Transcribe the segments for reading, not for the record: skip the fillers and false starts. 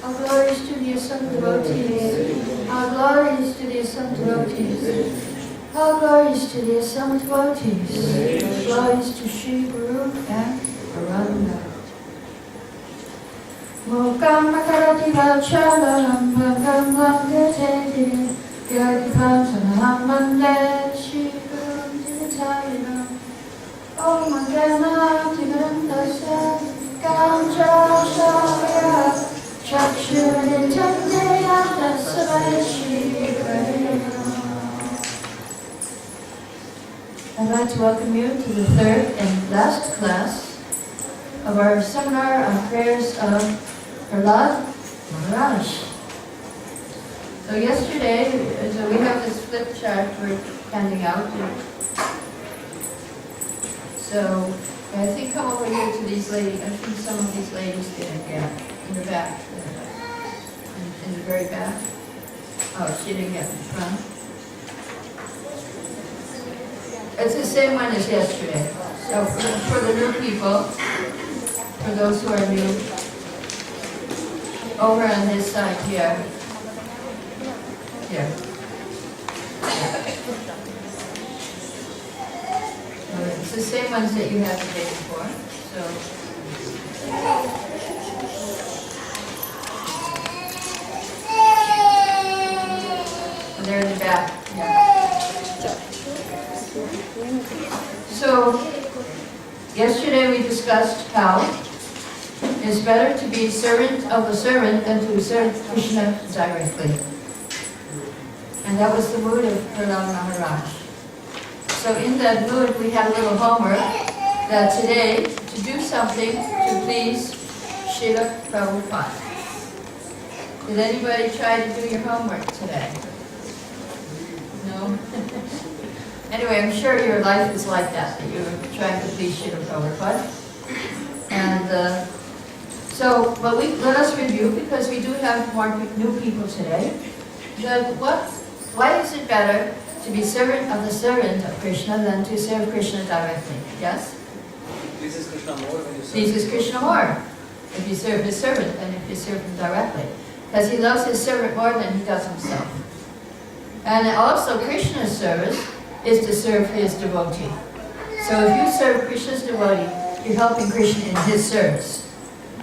All glories to the assembled devotees. All glories to the assembled devotees. All glories to the assembled devotees. Glories to Sri Guru and Varanda. Mukam makarati vachalam bhagam langate yadipantanam mande Sri Guru Divitayana. Om Gana Tigrandasya Ganja Shaya I'd like to welcome you to the third and last class of our seminar on prayers of PrahladMaharaj. So yesterday, we have this flip chart we're handing out. So I think come over here to these ladies. I think some of these ladies didn't get in the back, in the very back. Oh, she didn't get in front. It's the same one as yesterday. So for the new people, for those who are new, over on this side here. Here. It's the same ones that you had the day before. So they're in the back. Yeah. So yesterday we discussed how it's better to be servant of the servant than to serve Krishna directly. And that was the mood of PrahladMaharaj. So in that mood, we had a little homework that today, to do something to please Srila Prabhupada. Did anybody try to do your homework today? No? Anyway, I'm sure your life is like that you're trying to please Srila Prabhupada. And but let us review, because we do have more new people today. Why is it better to be servant of the servant of Krishna than to serve Krishna directly? Yes? Pleases Krishna more when you serve. Pleases Krishna more if you serve his servant than if you serve him directly. Because he loves his servant more than he does himself. And also Krishna's service is to serve his devotee. So if you serve Krishna's devotee, you're helping Krishna in his service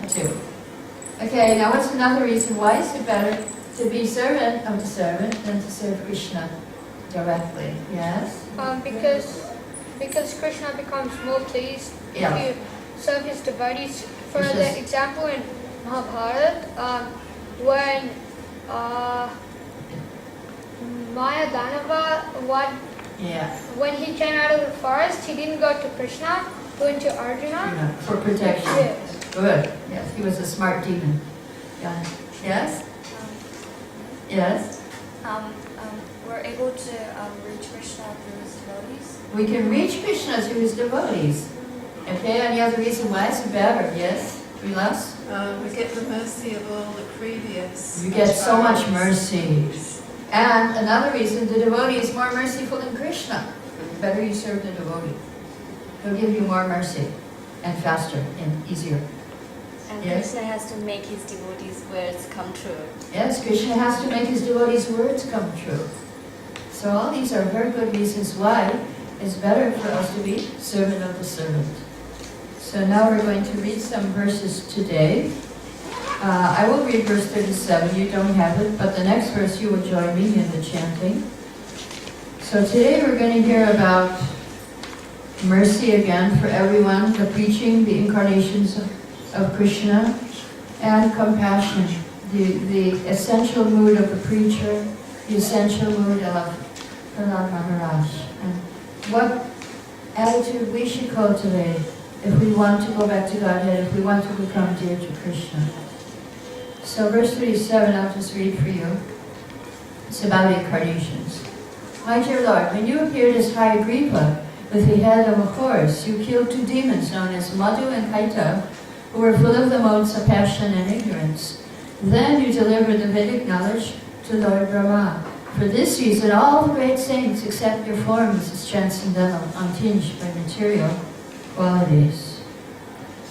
too. Okay, now what's another reason? Why is it better to be servant of the servant than to serve Krishna directly? Yes? Because Krishna becomes more pleased if you serve his devotees. For the example in Mahabharata, when Mayadanava, when he came out of the forest, he didn't go to Krishna, he went to Arjuna. For protection. Yes. Good. Yes, he was a smart demon. Yeah. Yes? Yes? We're able to reach Krishna through his devotees. We can reach Krishna through his devotees. Okay, any other reason why it's better? Yes? Vilas? We get the mercy of all the previous. You get so much mercy. And another reason, the devotee is more merciful than Krishna. The better you serve the devotee, he'll give you more mercy and faster and easier. And Yes? Krishna has to make his devotees' words come true. Yes, Krishna has to make his devotees' words come true. So all these are very good reasons why it's better for us to be servant of the servant. So now we're going to read some verses today. I will read verse 37, you don't have it, but the next verse you will join me in the chanting. So today we're going to hear about mercy again for everyone, the preaching, the incarnations of Krishna, and compassion, the essential mood of the preacher, the essential mood of PrahladMaharaj, and what attitude we should cultivate if we want to go back to Godhead, if we want to become dear to Krishna. So verse 37, I'll just read for you. It's about incarnations. My dear Lord, when you appeared as Hayagriva with the head of a horse, you killed 2 demons known as Madhu and Kaita, who were full of the modes of passion and ignorance. Then you delivered the Vedic knowledge to Lord Brahma. For this reason, all the great saints accept your forms as transcendental, untinged by material qualities.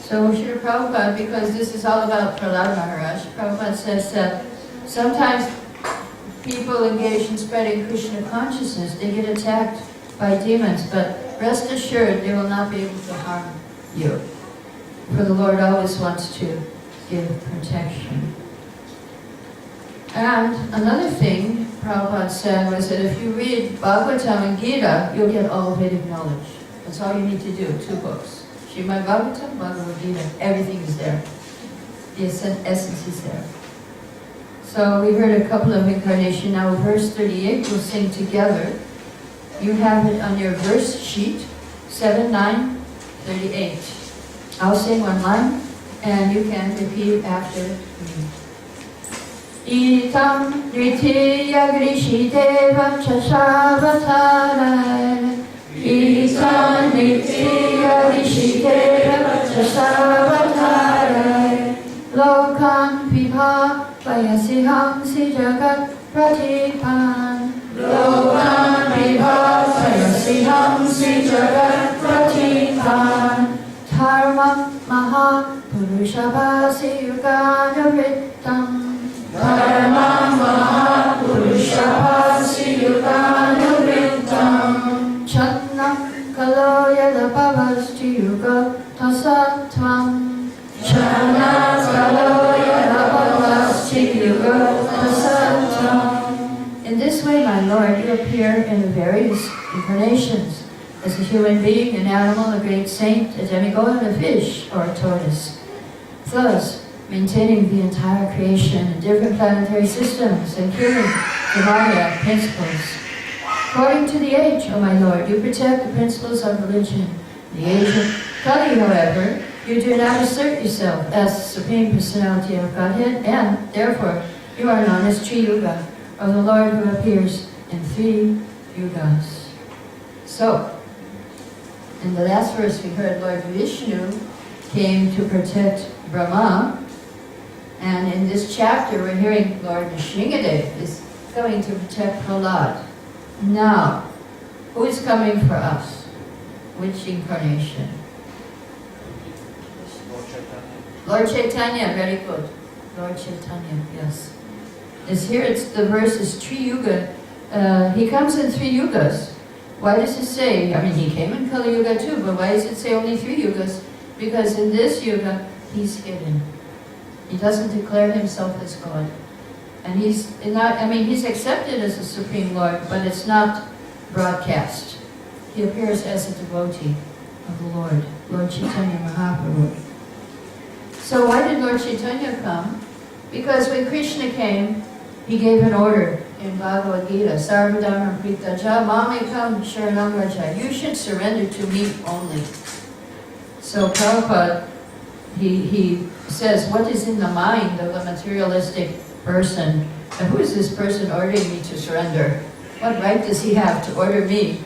So Srila Prabhupada, because this is all about Prahlad Maharaj, Prabhupada says that sometimes people engage in spreading Krishna consciousness, they get attacked by demons, but rest assured they will not be able to harm you. For the Lord always wants to give protection. And another thing Prabhupada said was that if you read Bhagavatam and Gita, you'll get all Vedic knowledge. That's all you need to do, 2 books. Srimad Bhagavatam, Bhagavad Gita, everything is there. The essence is there. So we heard a couple of incarnations. Now verse 38, we'll sing together. You have it on your verse sheet, 7, 9, 38. I'll sing one line, and you can repeat after me. Itam Dvitiya Grishideva Chashavatara. Itam Dvitiya Grishideva Chashavatara. Lokan Vibha Vayasiham Si Jagat Pratipan. Lokan Vibha Vayasiham Si Jagat Pratipan. Dharma Maha Purushabhasi Yuganavrittam. Dharma Maha Purushabhasi Yuganavrittam. Chatnam Kalo Yadabhavasti Yuga Tasatvam. Chatnam Kalo Yadabhavasti Yuga Tasatvam. In this way, my Lord, you appear in various incarnations. As a human being, an animal, a great saint, a demigod, a fish, or a tortoise. Thus, maintaining the entire creation in different planetary systems and curing the Maya principles. According to the age, O my Lord, you protect the principles of religion. In the age of Kali, however, you do not assert yourself as the Supreme Personality of Godhead, and therefore you are known as Tri Yuga, or the Lord who appears in 3 yugas. So, in the last verse we heard Lord Vishnu came to protect Brahma, and in this chapter we're hearing Lord Nrsimhadev is coming to protect Prahlad. Now, who is coming for us? Which incarnation? Lord Chaitanya, very good. Lord Chaitanya, yes. It's here, the verse is Tri Yuga. He comes in 3 yugas. Why does it say, I mean he came in Kali Yuga too, but why does it say only 3 yugas? Because in this yuga, he's hidden. He doesn't declare himself as God. And he's accepted as a Supreme Lord, but it's not broadcast. He appears as a devotee of the Lord, Lord Chaitanya Mahaprabhu. So why did Lord Chaitanya come? Because when Krishna came, he gave an order in Bhagavad Gita, Sarvadharma Pritaja Mamekam Sharanam Raja. You should surrender to me only. So Prabhupada, he says, what is in the mind of a materialistic person? And who is this person ordering me to surrender? What right does he have to order me?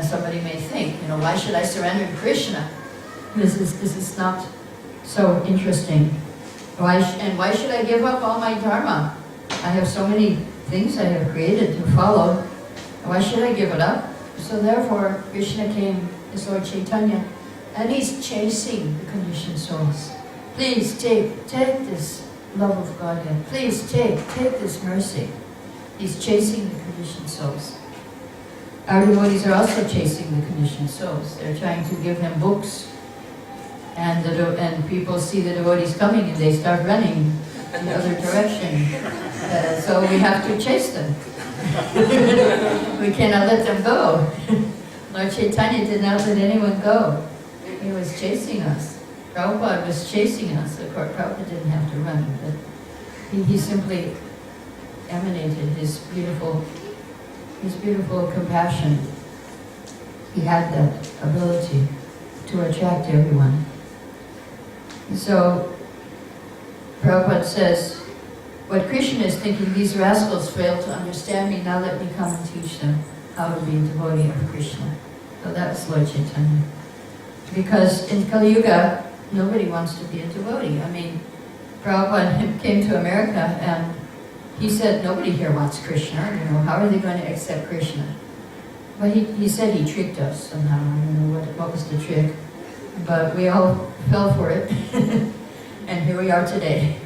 Somebody may think, why should I surrender to Krishna? This is not so interesting. Why should I give up all my dharma? I have so many things I have created to follow. Why should I give it up? So therefore, Krishna came as Lord Chaitanya, and he's chasing the conditioned souls. Please take this love of Godhead. Please take this mercy. He's chasing the conditioned souls. Our devotees are also chasing the conditioned souls. They're trying to give them books, and people see the devotees coming and they start running in the other direction. So we have to chase them. We cannot let them go. Lord Chaitanya did not let anyone go. He was chasing us. Prabhupada was chasing us. Of course, Prabhupada didn't have to run, but he simply emanated his beautiful compassion. He had that ability to attract everyone. So Prabhupada says, what Krishna is thinking, these rascals fail to understand me, now let me come and teach them how to be a devotee of Krishna. So that's Lord Chaitanya. Because in Kali Yuga, nobody wants to be a devotee. I mean, Prabhupada came to America and he said, nobody here wants Krishna, you know, how are they going to accept Krishna? But he said he tricked us somehow, I don't know what was the trick. But we all fell for it, and here we are today.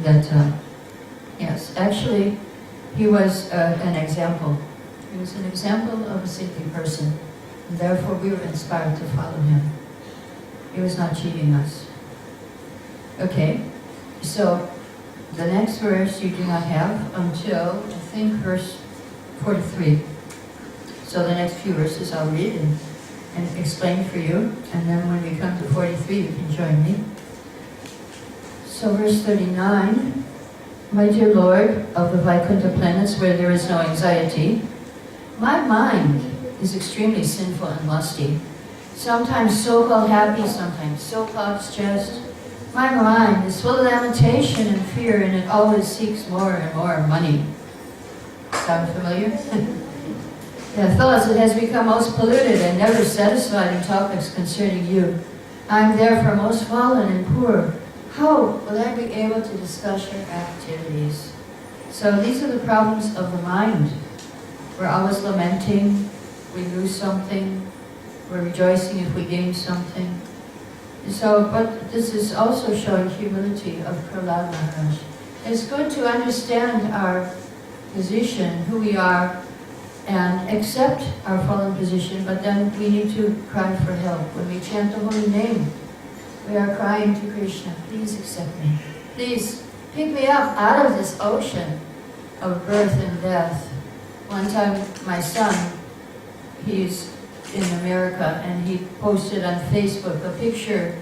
That, yes, actually, he was an example. He was an example of a saintly person, and therefore we were inspired to follow him. He was not cheating us. Okay, so the next verse you do not have until, I think, verse 43. So the next few verses I'll read and explain for you, and then when we come to 43 you can join me. So verse 39, my dear Lord of the Vaikuntha planets where there is no anxiety, my mind is extremely sinful and lusty, sometimes so-called happy, sometimes so-called stressed. My mind is full of lamentation and fear, and it always seeks more and more money. Sound familiar? Yeah, thoughts, it has become most polluted and never satisfied in topics concerning you. I am therefore most fallen and poor. How will I be able to discuss your activities? So these are the problems of the mind. We're always lamenting, we lose something, we're rejoicing if we gain something. So, but this is also showing humility of Prahlad Maharaj. It's good to understand our position, who we are, and accept our fallen position, but then we need to cry for help. When we chant the holy name, we are crying to Krishna, please accept me. Please pick me up out of this ocean of birth and death. One time my son, he's in America, and he posted on Facebook a picture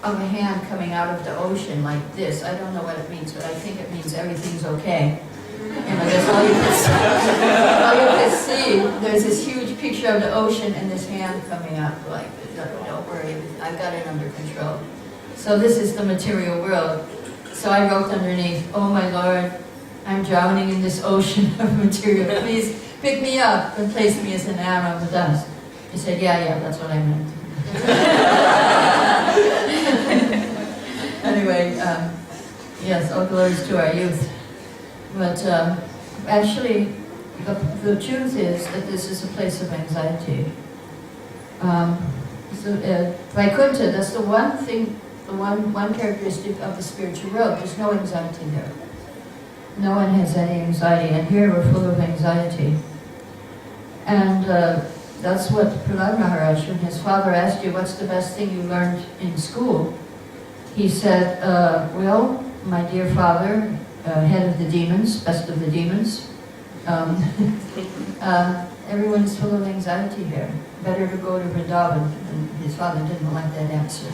of a hand coming out of the ocean like this. I don't know what it means, but I think it means everything's okay. You know, that's all you can see. All you can see, there's this huge picture of the ocean and this hand coming up like, don't worry, I've got it under control. So this is the material world. So I wrote underneath, oh my Lord, I'm drowning in this ocean of material. Please pick me up and place me as an atom of dust. He said, yeah, that's what I meant. Anyway, yes, all glories to our youth. But actually, the truth is that this is a place of anxiety. Vaikuntha, that's the one thing, the one characteristic of the spiritual world. There's no anxiety there. No one has any anxiety, and here we're full of anxiety. And that's what Prahlad Maharaj, when his father asked you, what's the best thing you learned in school? He said, well, my dear father, head of the demons, best of the demons, everyone's full of anxiety here. Better to go to Vrindavan. And his father didn't like that answer.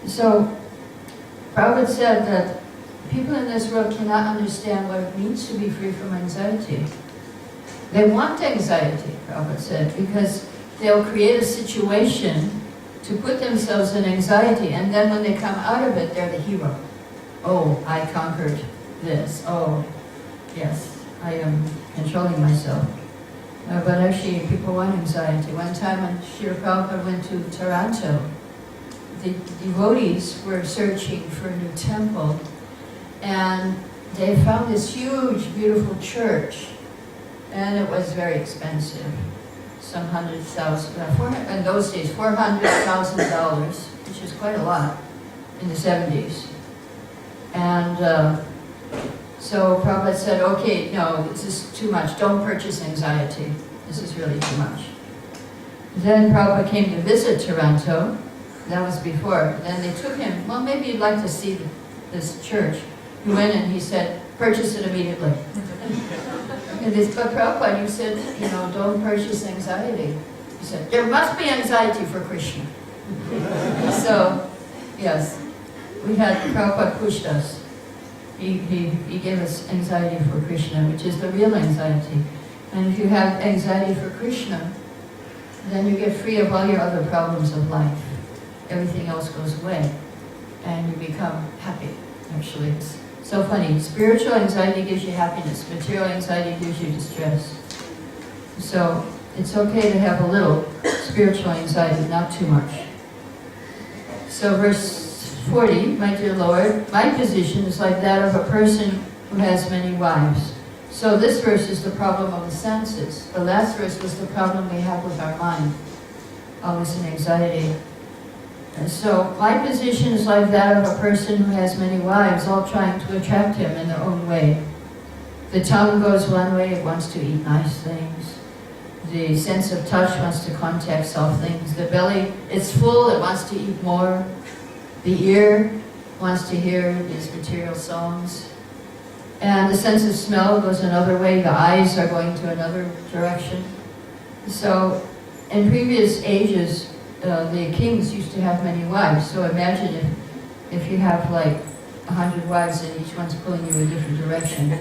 So, Prabhupada said that people in this world cannot understand what it means to be free from anxiety. They want anxiety, Prabhupada said, because they'll create a situation to put themselves in anxiety, and then when they come out of it, they're the hero. Oh, I conquered this. Oh, yes, I am controlling myself. But actually, people want anxiety. One time when Srila Prabhupada went to Toronto, the devotees were searching for a new temple, and they found this huge, beautiful church, and it was very expensive. Some $100,000, in those days, $400,000, which is quite a lot in the 70s. And so Prabhupada said, okay, no, this is too much. Don't purchase anxiety. This is really too much. Then Prabhupada came to visit Toronto. That was before. Then they took him, well, maybe you'd like to see this church. He went and he said, purchase it immediately. But Prabhupada, you said, you know, don't purchase anxiety. He said, there must be anxiety for Krishna. So, yes, we had, Prabhupada pushed us. He gave us anxiety for Krishna, which is the real anxiety. And if you have anxiety for Krishna, then you get free of all your other problems of life. Everything else goes away, and you become happy. actually. It's so funny. Spiritual anxiety gives you happiness. Material anxiety gives you distress. So it's okay to have a little spiritual anxiety, not too much. So verse 40, my dear Lord, my position is like that of a person who has many wives. So this verse is the problem of the senses. The last verse was the problem we have with our mind. Always an anxiety. And so my position is like that of a person who has many wives, all trying to attract him in their own way. The tongue goes one way, it wants to eat nice things. The sense of touch wants to contact soft things. The belly, it's full, it wants to eat more. The ear wants to hear these material songs. And the sense of smell goes another way. The eyes are going to another direction. So in previous ages, the kings used to have many wives. So imagine if you have like 100 wives and each one's pulling you in a different direction.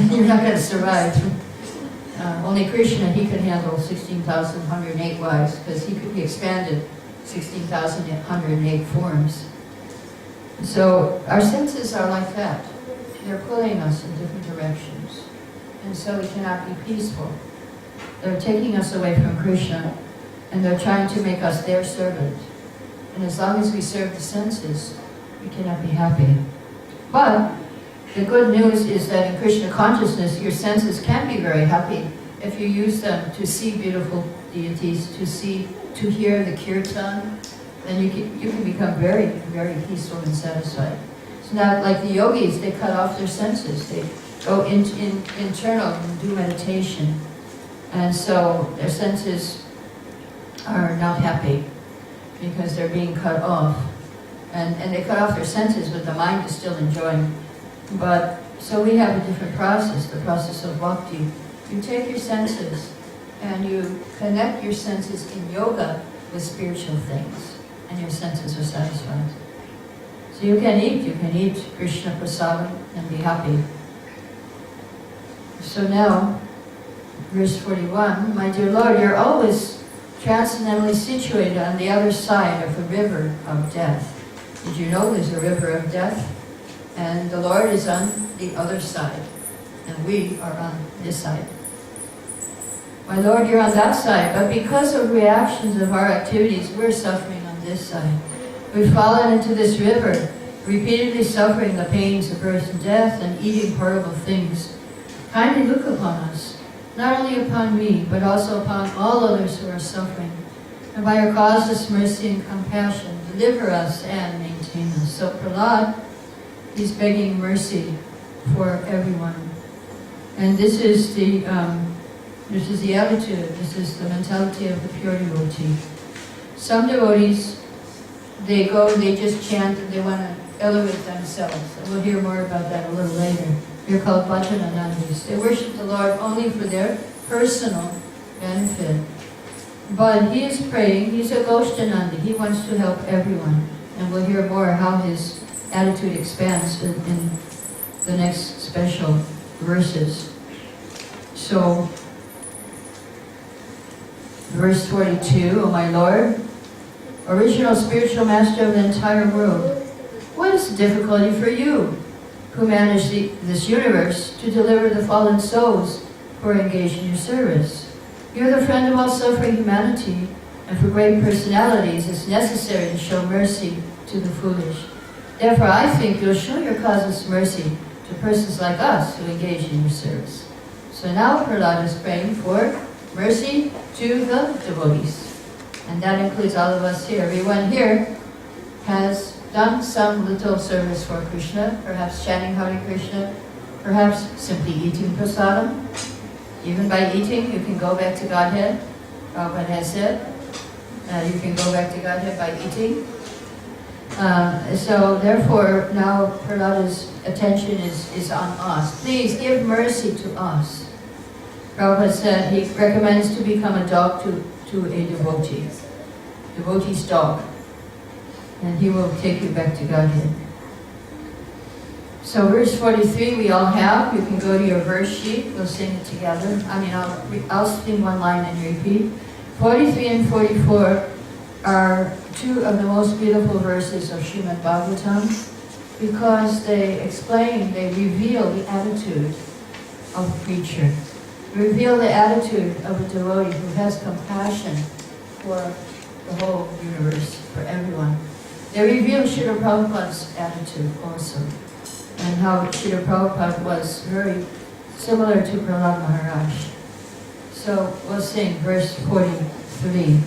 You're not going to survive. Only Krishna, he could handle 16,108 wives because he expanded 16,108 forms. So our senses are like that. They're pulling us in different directions. And so we cannot be peaceful. They're taking us away from Krishna, and they're trying to make us their servant. And as long as we serve the senses, we cannot be happy. But the good news is that in Krishna consciousness, your senses can be very happy if you use them to see beautiful deities, to hear the kirtan, then you can become very, very peaceful and satisfied. It's not like the yogis, they cut off their senses. They go internal and do meditation. And so their senses are not happy because they're being cut off. And they cut off their senses, but the mind is still enjoying. But so we have a different process, the process of bhakti. You take your senses and you connect your senses in yoga with spiritual things, and your senses are satisfied. So you can eat Krishna prasadam and be happy. So now, verse 41, my dear Lord, you're always transcendently situated on the other side of the river of death. Did you know there's a river of death? And the Lord is on the other side, and we are on this side. My Lord, you're on that side, but because of reactions of our activities, we're suffering on this side. We've fallen into this river, repeatedly suffering the pains of birth and death and eating horrible things. Kindly look upon us, not only upon me, but also upon all others who are suffering. And by your causeless mercy and compassion, deliver us and maintain us. So Prahlad, he's begging mercy for everyone. And this is the attitude, this is the mentality of the pure devotee. Some devotees, they just chant and they want to elevate themselves. And we'll hear more about that a little later. They're called bhajananandis. They worship the Lord only for their personal benefit. But he is praying, he's a Ghoshtanandi, he wants to help everyone. And we'll hear more how his attitude expands in the next special verses. So, verse 42, O my Lord, original spiritual master of the entire world, what is the difficulty for you, who manage this universe, to deliver the fallen souls who are engaged in your service? You're the friend of all suffering humanity, and for great personalities it's necessary to show mercy to the foolish. Therefore I think you'll show your causeless mercy to persons like us who engage in your service. So now Prahlad is praying for mercy to the devotees. And that includes all of us here. Everyone here has done some little service for Krishna, perhaps chanting Hare Krishna, perhaps simply eating prasadam. Even by eating, you can go back to Godhead. Prabhupada has said, you can go back to Godhead by eating. So therefore, now Prahlada's attention is on us. Please give mercy to us. Prabhupada said he recommends to become a dog to a devotee. Devotee's dog. And he will take you back to Godhead. So verse 43 we all have. You can go to your verse sheet. We'll sing it together. I'll sing one line and you repeat. 43 and 44 are two of the most beautiful verses of Srimad Bhagavatam. because they explain, they reveal the attitude of a preacher, reveal the attitude of a devotee who has compassion for the whole universe, for everyone. They reveal Srila Prabhupada's attitude also, and how Srila Prabhupada was very similar to Prahlad Maharaj. So we'll sing verse 43.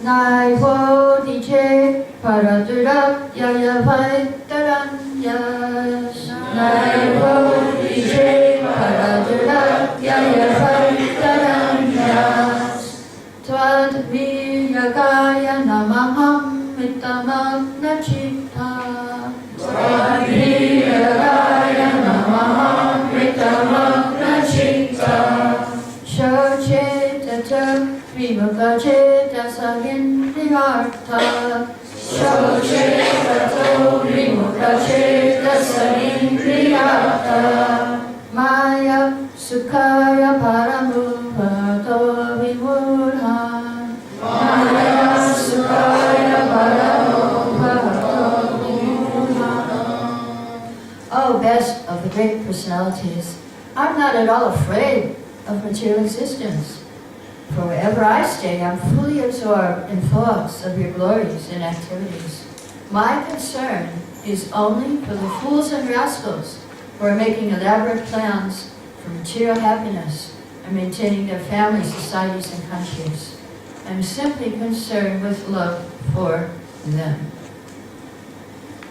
Naivo dije paradura yaya vaitaranjas. Naivo dije paradura yaya vaitaranjas. Tvad viyagaya namaham mitamagna chitta. Tvad viyagaya namaham mitamagna chitta. Shochetata vimukacheta sagindriyartha. Shochetata vimukacheta sagindriyartha. Maya sukhaya paramupato vimurha. Maya sukhaya paramupato vimurha. Oh, best of the great personalities, I'm not at all afraid of material existence. For wherever I stay, I'm fully absorbed in thoughts of your glories and activities. My concern is only for the fools and rascals who are making elaborate plans for material happiness and maintaining their families, societies, and countries. I'm simply concerned with love for them.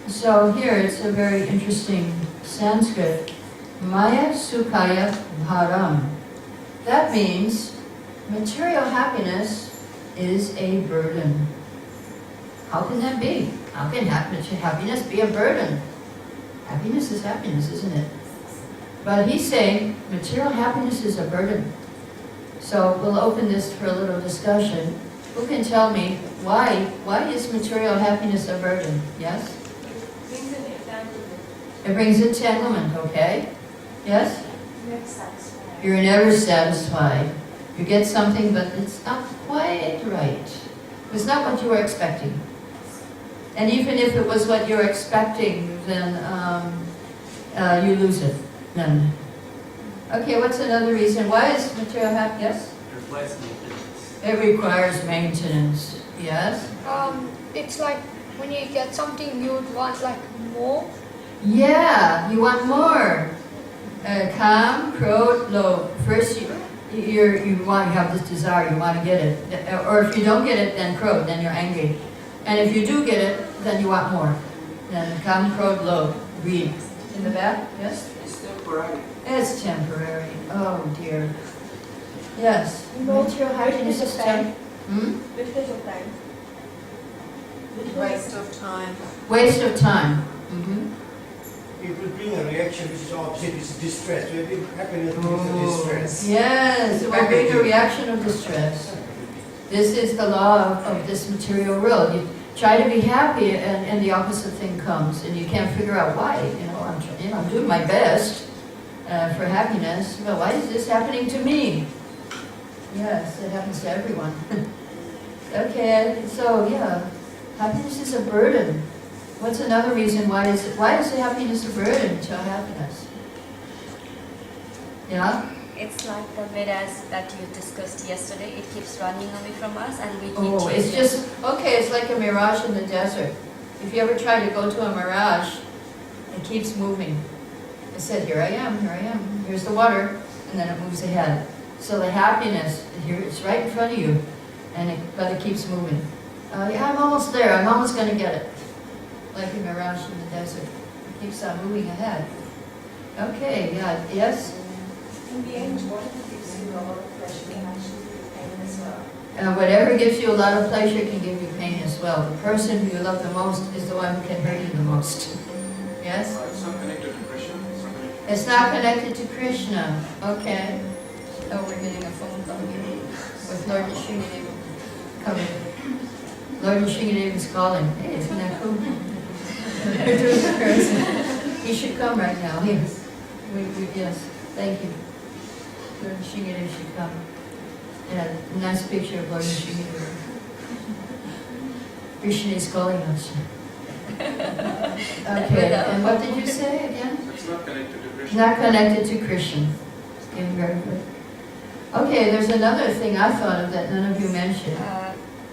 So here it's a very interesting Sanskrit. Maya Sukhaya Bharam. That means material happiness is a burden. How can that be? How can happiness be a burden? Happiness is happiness, isn't it? But he's saying material happiness is a burden. So we'll open this for a little discussion. Who can tell me why is material happiness a burden? Yes? It brings entanglement, okay? Yes? You're never satisfied. You get something, but it's not quite right. It's not what you were expecting. And even if it was what you're expecting, then you lose it. Then. Okay, what's another reason? Why is material happiness? It requires maintenance. Yes? It's like when you get something you would want like more. Yeah, you want more. Kam, krodh, lobh. First you have this desire, you want to get it. Or if you don't get it, then krodh, then you're angry. And if you do get it, then you want more. Then kam, krodh, lobh. Read. In the back, yes? It's temporary. It's temporary. Oh dear. Yes. Material happiness is temporary. Waste of time. Waste of time. It will bring a reaction which is opposite, which is distress. Where the happiness brings a distress. Yes, it will bring a reaction of distress. This is the law of this material world. You try to be happy, and the opposite thing comes, and you can't figure out why. I'm doing my best for happiness, but why is this happening to me? Yes, it happens to everyone. Okay, so yeah, happiness is a burden. What's another reason why is the happiness a burden to happiness? Yeah? It's like the mirage that you discussed yesterday. It keeps running away from us and we keep It's chasing. just, okay, it's like a mirage in the desert. If you ever try to go to a mirage, it keeps moving. It said, here I am, here's the water, and then it moves ahead. So the happiness, here it's right in front of you, but it keeps moving. Yeah, I'm almost there, I'm almost going to get it. Like a mirage in the desert. It keeps on moving ahead. Okay, yeah, yes? In the end, what gives you a lot of pleasure can actually give you pain as well. Whatever gives you a lot of pleasure can give you pain as well. The person who you love the most is the one who can hurt you the most. Yes? It's not connected to Krishna. It's not connected to Krishna. Okay. Oh, we're getting a phone call here with Lord Srinivas coming. Lord Srinivas is calling. Hey, isn't that cool? We're doing the person. He should come right now. Yes. Yes. Thank you. Lord Srinivas should come. Yeah, nice picture of Lord Srinivas. Krishna is calling us. Okay, and what did you say again? It's not connected to Krishna. Not connected to Krishna. Okay, very good. Okay, there's another thing I thought of that none of you mentioned.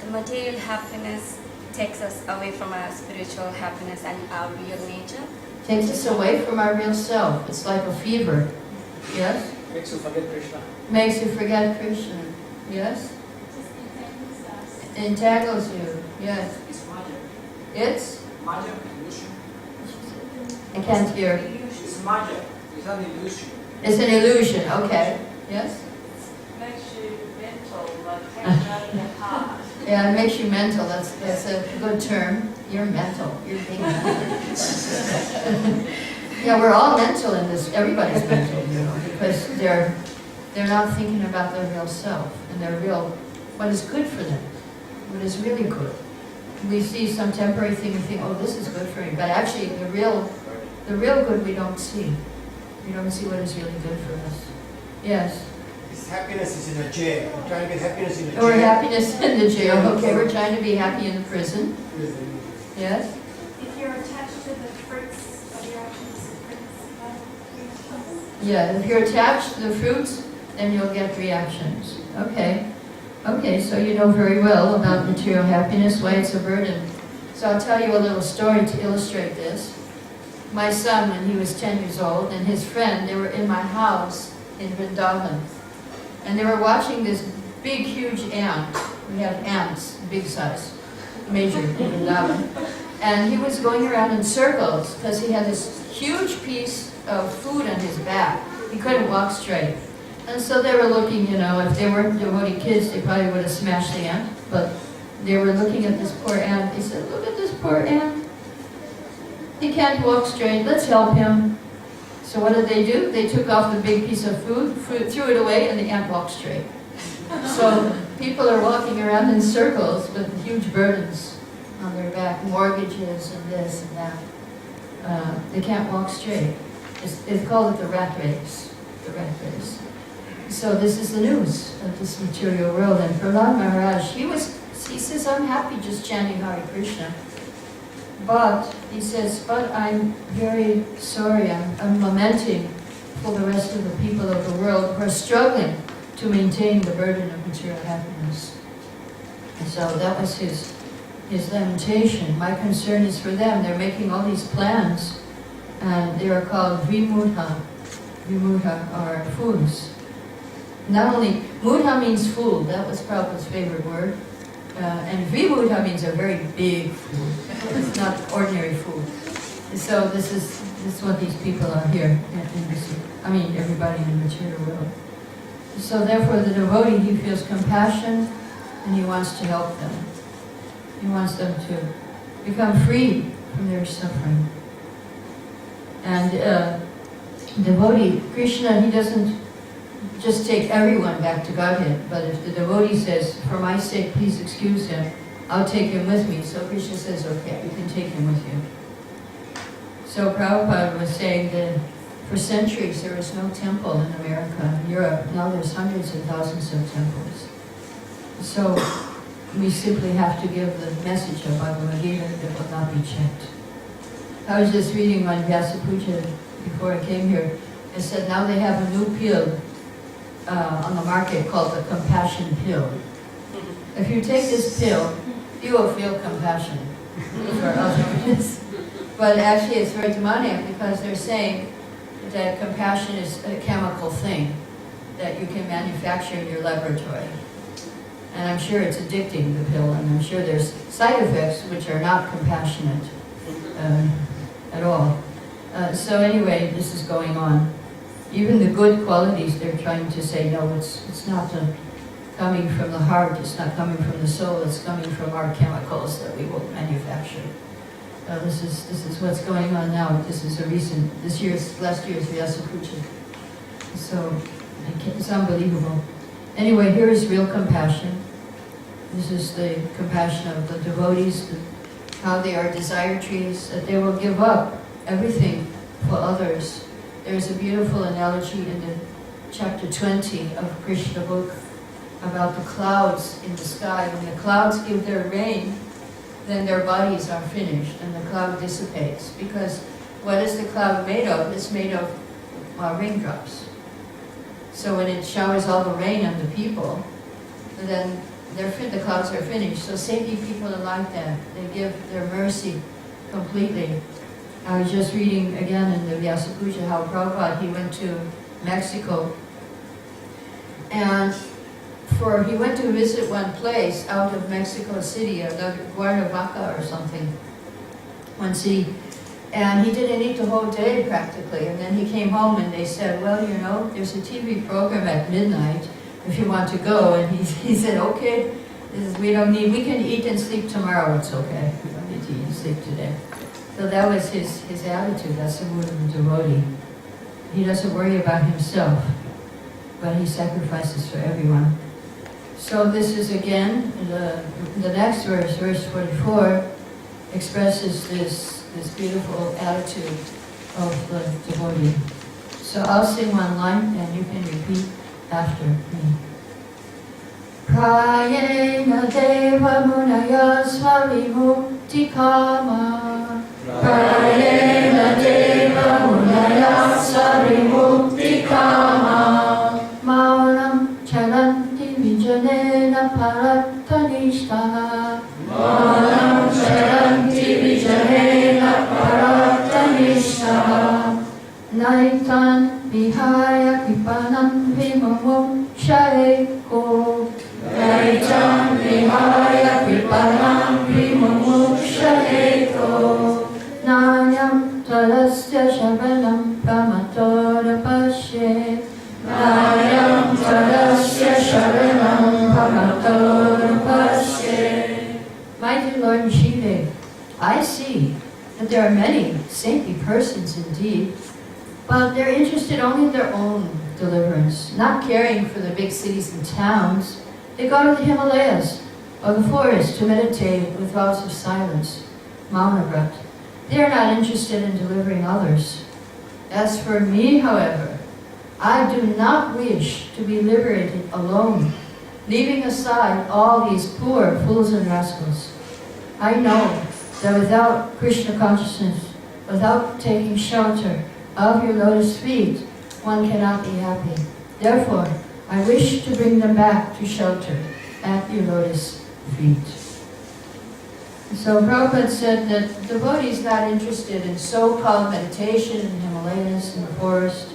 The material happiness takes us away from our spiritual happiness and our real nature. Takes us away from our real self. It's like a fever. Yes? Makes you forget Krishna. Makes you forget Krishna. Yes? Entangles you. Yes. It's Maya. It's? Maya, illusion. I can't hear. It's Maya. It's an illusion. It's an illusion. Okay. Yes? Makes you mental, like taken out of the heart. Yeah, it makes you mental. That's a good term. You're mental. You're being Yeah, we're all mental in this. Everybody's mental, you know, because they're not thinking about their real self and their real, what is good for them, what is really good. We see some temporary thing and think, oh, this is good for me, but actually the real good we don't see. We don't see what is really good for us. Yes. This happiness is in a jail. We're trying to get happiness in a jail. Or happiness in the jail. Okay, we're trying to be happy in the prison. Prison. Yes. If you're attached to the fruits of your actions, Yeah, if you're attached to the fruits, then you'll get reactions. Okay. Okay, so you know very well about material happiness, why it's a burden. So I'll tell you a little story to illustrate this. My son, when he was 10 years old, and his friend, they were in my house in Vrindavan. And they were watching this big, huge ant. We have ants, big size, major in Vrindavan. And he was going around in circles because he had this huge piece of food on his back. He couldn't walk straight. And so they were looking, you know, if they weren't devotee kids, they probably would have smashed the ant. But they were looking at this poor ant. They said, look at this poor ant. He can't walk straight. Let's help him. So what did they do? They took off the big piece of food, threw it away, and the ant walked straight. So people are walking around in circles with huge burdens on their back, mortgages and this and that. They can't walk straight. It's called the rat race. The rat race. So this is the news of this material world. And Prahlad Maharaj, he says, I'm happy just chanting Hare Krishna. But, he says, but I'm very sorry, I'm lamenting for the rest of the people of the world who are struggling to maintain the burden of material happiness. And so that was his lamentation. My concern is for them. They're making all these plans, and they are called vimudha. Vimudha are fools. Not only, mudha means fool, that was Prabhupada's favorite word. And vimudha means a very big food. It's not ordinary food. So this is what these people are here in this, everybody in the material world. So therefore the devotee, he feels compassion and he wants to help them. He wants them to become free from their suffering. And devotee, Krishna, he doesn't just take everyone back to Godhead, but if the devotee says, for my sake, please excuse him, I'll take him with me. So Krishna says, okay, you can take him with you. So Prabhupada was saying that for centuries there was no temple in America and Europe. Now there's hundreds and thousands of temples. So we simply have to give the message of Bhagavad Gita that will not be checked. I was just reading on Vyasa Puja before I came here. It said now they have a new pill on the market called the compassion pill. If you take this pill, you will feel compassion for others. But actually it's very demonic because they're saying that compassion is a chemical thing that you can manufacture in your laboratory. And I'm sure it's addicting, the pill, and I'm sure there's side effects which are not compassionate at all. So anyway, this is going on. Even the good qualities, they're trying to say, no, it's not coming from the heart, it's not coming from the soul, it's coming from our chemicals that we will manufacture. This is what's going on now. This is last year's Vyasa Puja. So it's unbelievable. Anyway, here is real compassion. This is the compassion of the devotees, how they are desire trees, that they will give up everything for others. There's a beautiful analogy in the chapter 20 of Krishna book about the clouds in the sky. When the clouds give their rain, then their bodies are finished and the cloud dissipates. Because what is the cloud made of? It's made of raindrops. So when it showers all the rain on the people, then the clouds are finished. So saintly people are like that. They give their mercy completely. I was just reading again in the Vyasa Puja how Prabhupada, he went to Mexico, and he went to visit one place out of Mexico City, Cuernavaca or something, one city, and he didn't eat the whole day practically. And then he came home and they said, well, you know, there's a TV program at midnight if you want to go. And he said, okay, we can eat and sleep tomorrow, it's okay. We don't need to eat and sleep today. So that was his attitude. That's the mood of a devotee. He doesn't worry about himself, but he sacrifices for everyone. So this is again, the next verse, verse 44, expresses this beautiful attitude of the devotee. So I'll sing one line and you can repeat after me. Prayena deva munaya svavimukti kama. Prayena deva munaya svavimukti kama. Maunam charanti vijanena parattanishtaha. Maunam charanti vijanena parattanishtaha. Naitan vihaya kripanam vimumukshayeko. Naitan vihaya kripanam vimumukshayeko. Nayam talasya shavanam pamatorapasye. Nayam talasya shavanam pamatorapasye. My dear Lord Shiva, I see that there are many saintly persons indeed, but they're interested only in their own deliverance, not caring for the big cities and towns. They go to the Himalayas or the forest to meditate with vows of silence, Mauna Vrat. They are not interested in delivering others. As for me, however, I do not wish to be liberated alone, leaving aside all these poor fools and rascals. I know that without Krishna consciousness, without taking shelter of your lotus feet, one cannot be happy. Therefore, I wish to bring them back to shelter at your lotus feet. So Prabhupada said that the devotee is not interested in so-called meditation in the Himalayas, in the forest.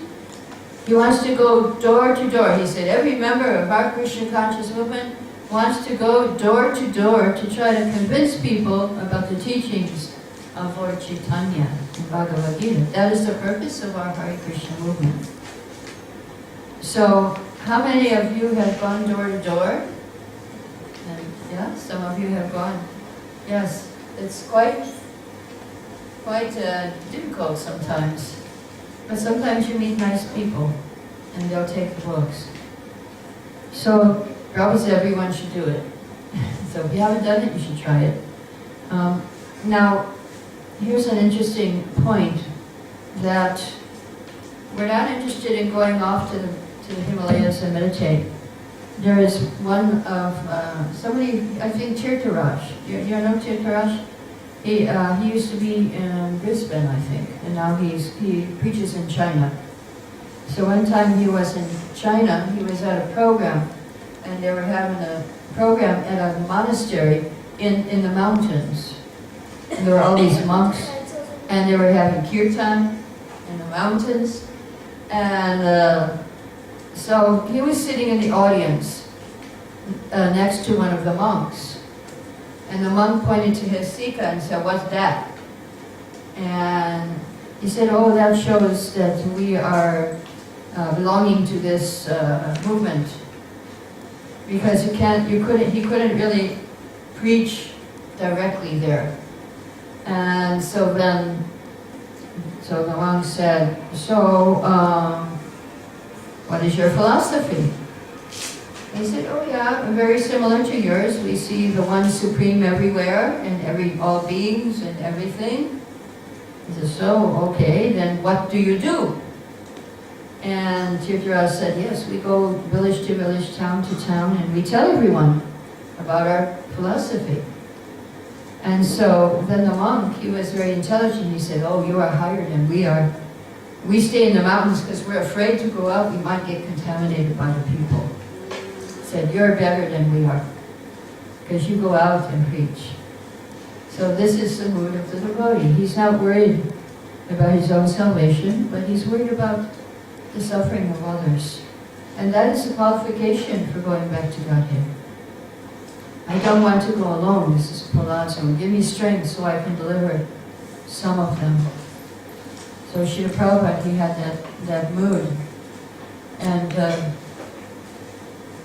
He wants to go door to door. He said every member of our Krishna conscious movement wants to go door to door to try to convince people about the teachings of Lord Chaitanya in Bhagavad Gita. That is the purpose of our Hare Krishna movement. So, how many of you have gone door to door? And yeah, some of you have gone. Yes, it's quite difficult sometimes. But sometimes you meet nice people, and they'll take the books. So, Prabhupada said everyone should do it. So if you haven't done it, you should try it. Now, here's an interesting point, that we're not interested in going off to the Himalayas and meditate. There is one of somebody, I think Tirtharaj. You know Tirtharaj? He used to be in Brisbane, I think, and now he preaches in China. So one time he was in China, he was at a program, and they were having a program at a monastery in the mountains. And there were all these monks, and they were having kirtan in the mountains. And so he was sitting in the audience next to one of the monks. And the monk pointed to his sika and said, "What's that?" And he said, "Oh, that shows that we are belonging to this movement." Because he couldn't really preach directly there. And so the monk said, what is your philosophy? He said, "Oh yeah, very similar to yours. We see the one supreme everywhere, and all beings and everything." He said, "So, okay, then what do you do?" And Tirtharaj said, "Yes, we go village to village, town to town, and we tell everyone about our philosophy." And so then the monk, he was very intelligent. He said, oh, you are higher than we are. We stay in the mountains because we're afraid to go out. We might get contaminated by the people. He said, you're better than we are because you go out and preach. So this is the mood of the devotee. He's not worried about his own salvation, but he's worried about the suffering of others. And that is a qualification for going back to Godhead. I don't want to go alone. This is Prahlad. Give me strength so I can deliver some of them. So Srila Prabhupada, he had that mood. And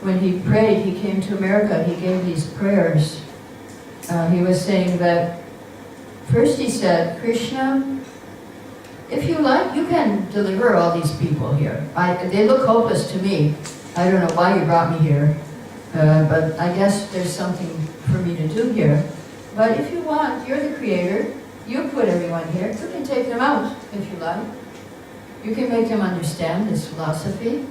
when he prayed, he came to America, he gave these prayers. He was saying that, first he said, Krishna, if you like, you can deliver all these people here. They look hopeless to me. I don't know why you brought me here, but I guess there's something for me to do here. But if you want, you're the creator. You put everyone here. You can take them out if you like. You can make them understand this philosophy.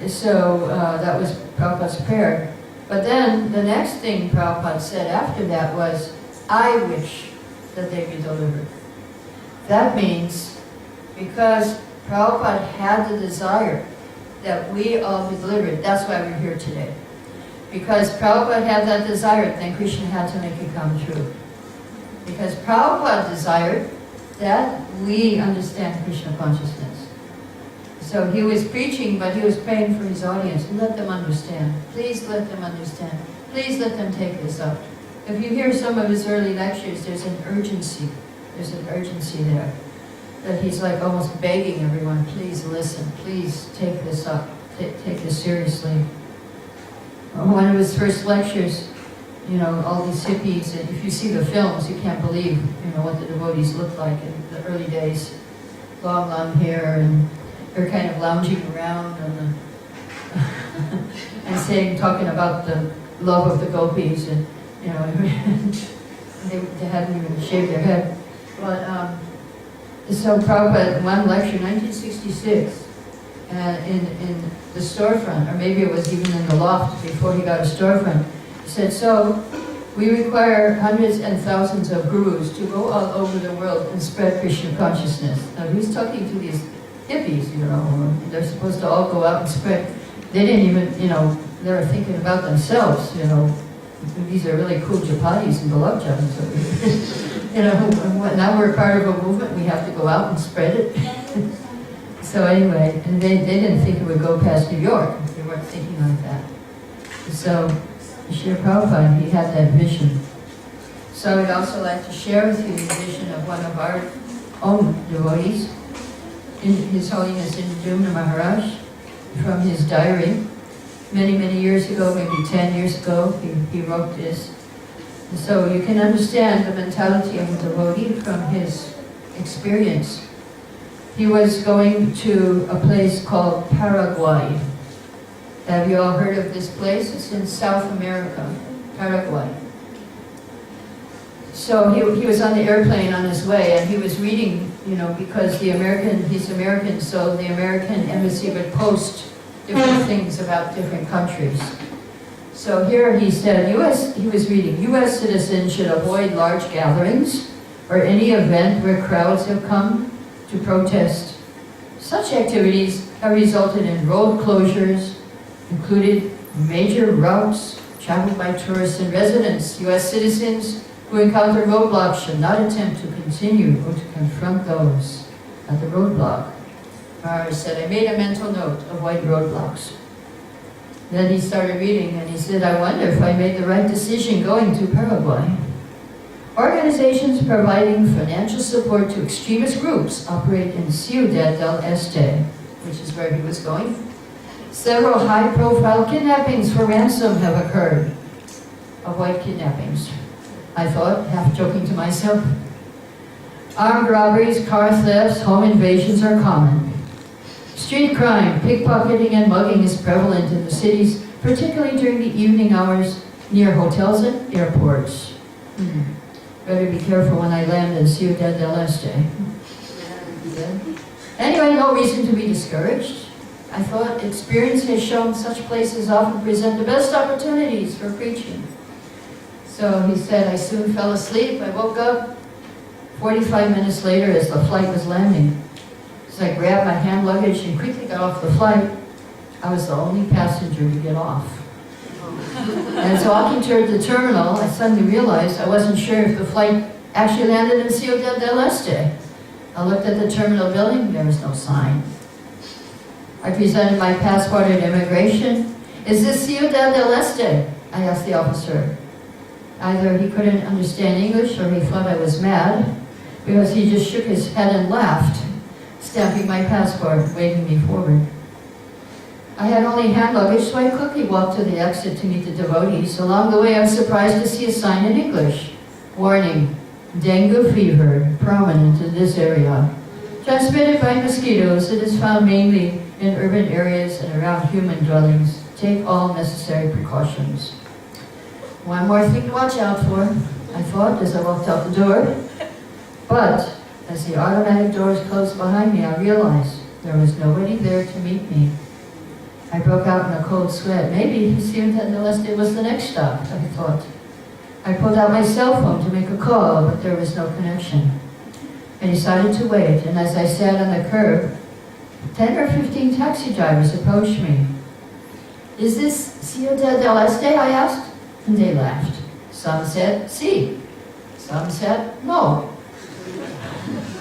So that was Prabhupada's prayer. But then the next thing Prabhupada said after that was, I wish that they be delivered. That means because Prabhupada had the desire that we all be delivered, that's why we're here today. Because Prabhupada had that desire, then Krishna had to make it come true. Because Prabhupada desired that we understand Krishna consciousness. So he was preaching, but he was praying for his audience. Let them understand. Please let them understand. Please let them take this up. If you hear some of his early lectures, there's an urgency. There's an urgency there. That he's like almost begging everyone, please listen, please take this up, take this seriously. One of his first lectures, you know, all these hippies, and if you see the films, you can't believe, you know, what the devotees looked like in the early days. Long, long hair, and they're kind of lounging around and, and talking about the love of the gopis, and, you know, they hadn't even shaved their head. But, so Prabhupada, one lecture, 1966, in the storefront, or maybe it was even in the loft before he got a storefront, he said, so we require hundreds and thousands of gurus to go all over the world and spread Krishna consciousness. Now he's talking to these hippies, you know, they're supposed to all go out and spread. They didn't even, you know, they were thinking about themselves, you know. These are really cool chapatis and gulab jamuns over here. You know, now we're part of a movement, we have to go out and spread it. So anyway, and they didn't think it would go past New York. They weren't thinking like that. So Srila Prabhupada, he had that vision. So I would also like to share with you the vision of one of our own devotees, His Holiness 13Jan Maharaj, from his diary. Many, many years ago, maybe 10 years ago, he wrote this. So you can understand the mentality of a devotee from his experience. He was going to a place called Paraguay. Have you all heard of this place? It's in South America, Paraguay. So he was on the airplane on his way, and he was reading, you know, because he's American, so the American embassy would post different things about different countries. So here he said, he was reading, U.S. citizens should avoid large gatherings or any event where crowds have come to protest. Such activities have resulted in road closures, included major routes traveled by tourists and residents. U.S. citizens who encounter roadblocks should not attempt to continue or to confront those at the roadblock. Maharaj said, I made a mental note of white roadblocks. Then he started reading and he said, I wonder if I made the right decision going to Paraguay. Organizations providing financial support to extremist groups operate in Ciudad del Este, which is where he was going. Several high-profile kidnappings for ransom have occurred, of white kidnappings. I thought, half joking to myself. Armed robberies, car thefts, home invasions are common. Street crime, pickpocketing and mugging is prevalent in the cities, particularly during the evening hours near hotels and airports. Better be careful when I land in Ciudad del Este. Anyway, no reason to be discouraged. I thought experience has shown such places often present the best opportunities for preaching. So he said, I soon fell asleep. I woke up 45 minutes later as the flight was landing. So I grabbed my hand luggage and quickly got off the flight. I was the only passenger to get off. And as walking toward the terminal, I suddenly realized I wasn't sure if the flight actually landed in Ciudad del Este. I looked at the terminal building, there was no sign. I presented my passport at immigration. Is this Ciudad del Este? I asked the officer. Either he couldn't understand English or he thought I was mad, because he just shook his head and laughed, stamping my passport, waving me forward. I had only hand luggage, so I quickly walked to the exit to meet the devotees. Along the way, I was surprised to see a sign in English. Warning, dengue fever, prominent in this area. Transmitted by mosquitoes, it is found mainly in urban areas and around human dwellings. Take all necessary precautions. One more thing to watch out for, I thought as I walked out the door. But as the automatic doors closed behind me, I realized there was nobody there to meet me. I broke out in a cold sweat. Maybe Ciudad del Este was the next stop, I thought. I pulled out my cell phone to make a call, but there was no connection. I decided to wait, and as I sat on the curb, 10 or 15 taxi drivers approached me. Is this Ciudad del Este? I asked, and they laughed. Some said, sí. Some said, no.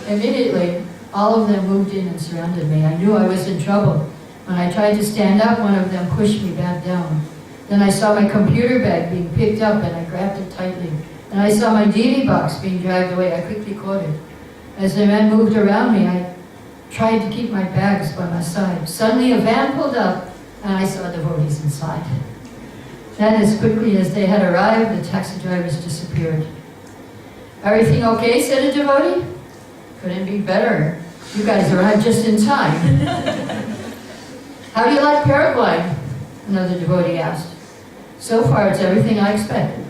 Immediately, all of them moved in and surrounded me. I knew I was in trouble. When I tried to stand up, one of them pushed me back down. Then I saw my computer bag being picked up and I grabbed it tightly. And I saw my DVD box being dragged away. I quickly caught it. As the men moved around me, I tried to keep my bags by my side. Suddenly a van pulled up and I saw devotees inside. Then as quickly as they had arrived, the taxi drivers disappeared. Everything okay? Said a devotee. Couldn't be better. You guys arrived just in time. How do you like Paraguay? Another devotee asked. So far, it's everything I expected.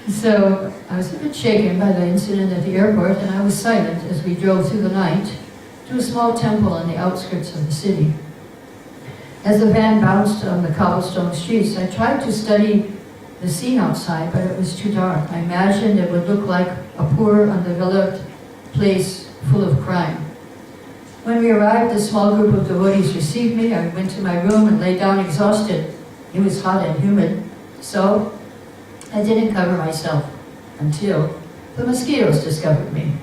So I was a bit shaken by the incident at the airport, and I was silent as we drove through the night to a small temple on the outskirts of the city. As the van bounced on the cobblestone streets, I tried to study the scene outside, but it was too dark. I imagined it would look like a poor, undeveloped place full of crime. When we arrived, a small group of devotees received me. I went to my room and lay down exhausted. It was hot and humid, so I didn't cover myself until the mosquitoes discovered me.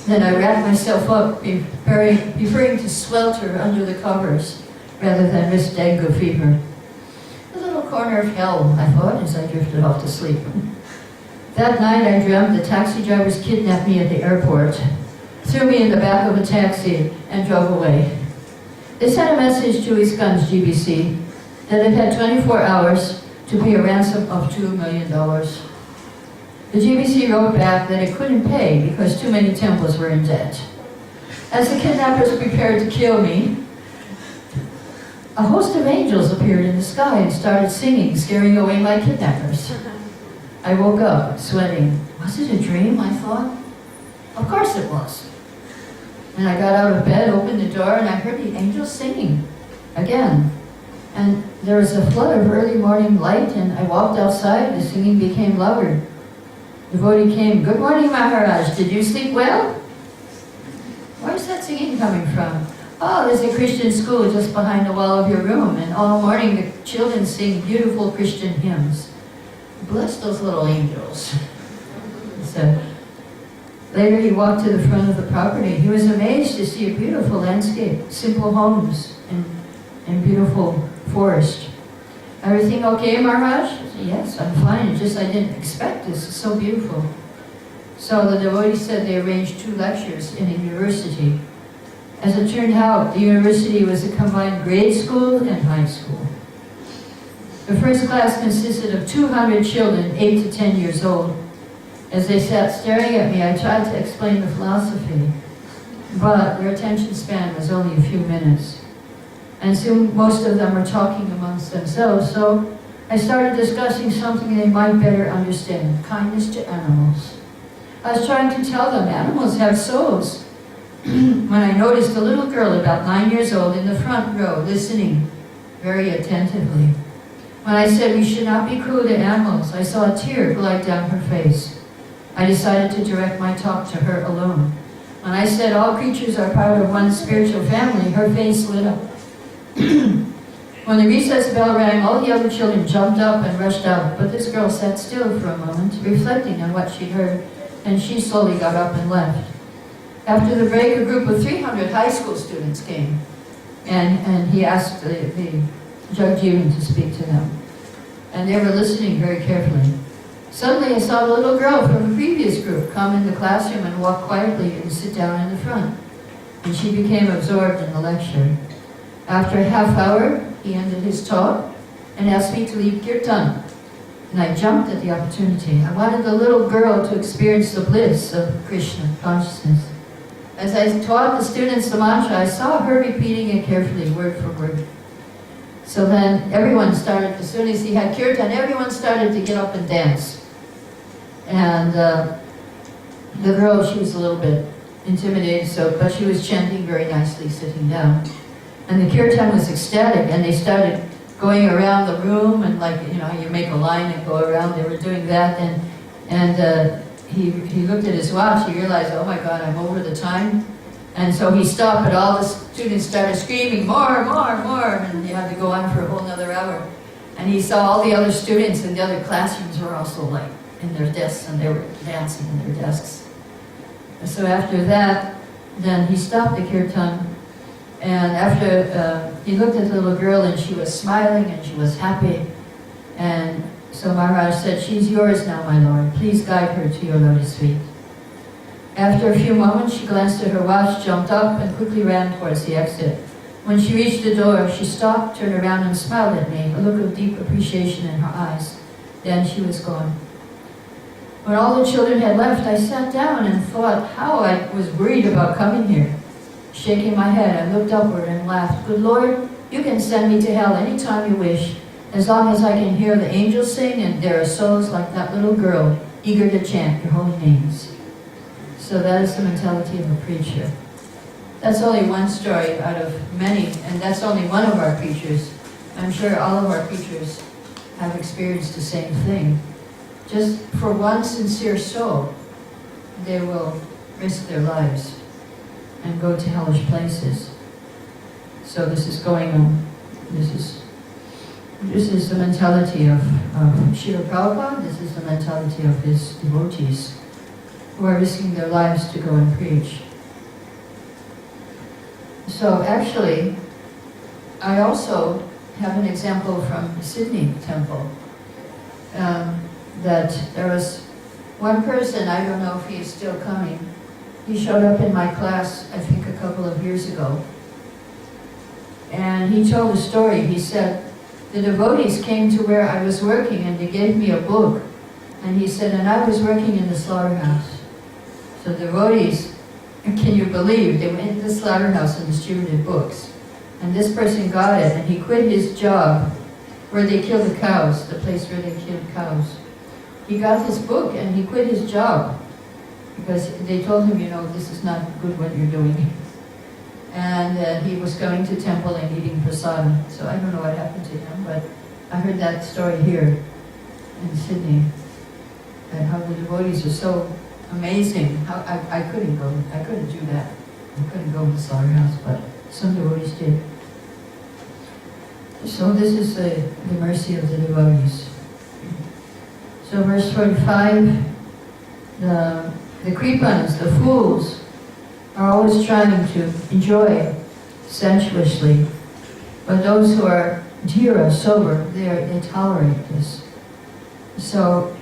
Then I wrapped myself up, preferring to swelter under the covers rather than risk dengue fever. A little corner of hell, I thought, as I drifted off to sleep. That night I dreamt the taxi drivers kidnapped me at the airport, threw me in the back of a taxi, and drove away. They sent a message to ISKCON's GBC that it had 24 hours to pay a ransom of $2 million. The GBC wrote back that it couldn't pay because too many temples were in debt. As the kidnappers prepared to kill me, a host of angels appeared in the sky and started singing, scaring away my kidnappers. I woke up, sweating. Was it a dream, I thought? Of course it was. And I got out of bed, opened the door, and I heard the angels singing again. And there was a flood of early morning light, and I walked outside. The singing became louder. The devotee came, "Good morning, Maharaj. Did you sleep well?" Where's that singing coming from? Oh, there's a Christian school just behind the wall of your room, and all morning the children sing beautiful Christian hymns. Bless those little angels, he said. Later he walked to the front of the property. He was amazed to see a beautiful landscape, simple homes, and beautiful forest. Everything okay, Maharaj? I said, yes, I'm fine. It's just I didn't expect this. It's so beautiful. So the devotee said they arranged 2 lectures in a university. As it turned out, the university was a combined grade school and high school. The first class consisted of 200 children, 8 to 10 years old. As they sat staring at me, I tried to explain the philosophy, but their attention span was only a few minutes. And soon most of them were talking amongst themselves, so I started discussing something they might better understand, kindness to animals. I was trying to tell them animals have souls, when I noticed a little girl about 9 years old in the front row listening very attentively. When I said we should not be cruel to animals, I saw a tear glide down her face. I decided to direct my talk to her alone. When I said all creatures are part of one spiritual family, her face lit up. When the recess bell rang, all the other children jumped up and rushed out, but this girl sat still for a moment, reflecting on what she'd heard, and she slowly got up and left. After the break, a group of 300 high school students came, and he asked the Jagjivan to speak to them. And they were listening very carefully. Suddenly I saw the little girl from the previous group come in the classroom and walk quietly and sit down in the front. And she became absorbed in the lecture. After a half hour, he ended his talk and asked me to lead kirtan. And I jumped at the opportunity. I wanted the little girl to experience the bliss of Krishna consciousness. As I taught the students the mantra, I saw her repeating it carefully, word for word. So then everyone started, as soon as he had kirtan, everyone started to get up and dance. And the girl, she was a little bit intimidated, but she was chanting very nicely, sitting down. And the kirtan was ecstatic, and they started going around the room, and like, you know, you make a line and go around. They were doing that, and he looked at his watch. He realized, oh my God, I'm over the time. And so he stopped, but all the students started screaming, more, more, more, and you had to go on for a whole another hour. And he saw all the other students in the other classrooms were also like in their desks, and they were dancing in their desks. And so after that, then he stopped the kirtan, and after he looked at the little girl, and she was smiling and she was happy. And so Maharaj said, she's yours now, my Lord. Please guide her to your lotus feet. After a few moments, she glanced at her watch, jumped up, and quickly ran towards the exit. When she reached the door, she stopped, turned around, and smiled at me, a look of deep appreciation in her eyes. Then she was gone. When all the children had left, I sat down and thought how I was worried about coming here. Shaking my head, I looked upward and laughed. Good Lord, you can send me to hell any time you wish, as long as I can hear the angels sing and there are souls like that little girl, eager to chant your holy names. So that is the mentality of a preacher. That's only one story out of many, and that's only one of our preachers. I'm sure all of our preachers have experienced the same thing. Just for one sincere soul, they will risk their lives and go to hellish places. So this is going on. This is the mentality of Srila Prabhupada. This is the mentality of his devotees who are risking their lives to go and preach. So actually, I also have an example from Sydney Temple. That there was one person, I don't know if he is still coming, he showed up in my class, I think a couple of years ago. And he told a story. He said, the devotees came to where I was working and they gave me a book. And he said, and I was working in the slaughterhouse. So devotees, can you believe, they went into the slaughterhouse and distributed books. And this person got it, and he quit his job where they kill the cows, the place where they killed cows. He got this book and he quit his job because they told him, you know, this is not good what you're doing. And he was going to temple and eating prasadam. So I don't know what happened to him, but I heard that story here in Sydney. And how the devotees are so amazing. How I couldn't go, I couldn't do that. I couldn't go to the slaughterhouse, but some devotees did. So this is the mercy of the devotees. So verse 45, the kripanas, the fools, are always trying to enjoy sensuously, but those who are dhira, sober, they tolerate this. So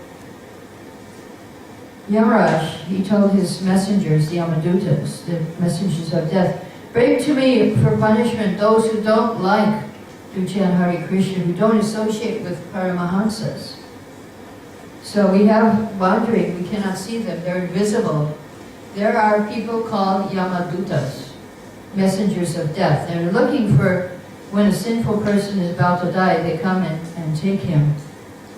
Yamaraj, he told his messengers, the Yamadutas, the messengers of death, bring to me for punishment those who don't like to chant Hare Krishna, who don't associate with Paramahansas. So we have wandering, we cannot see them, they're invisible. There are people called Yamadutas, messengers of death. They're looking for, when a sinful person is about to die, they come and take him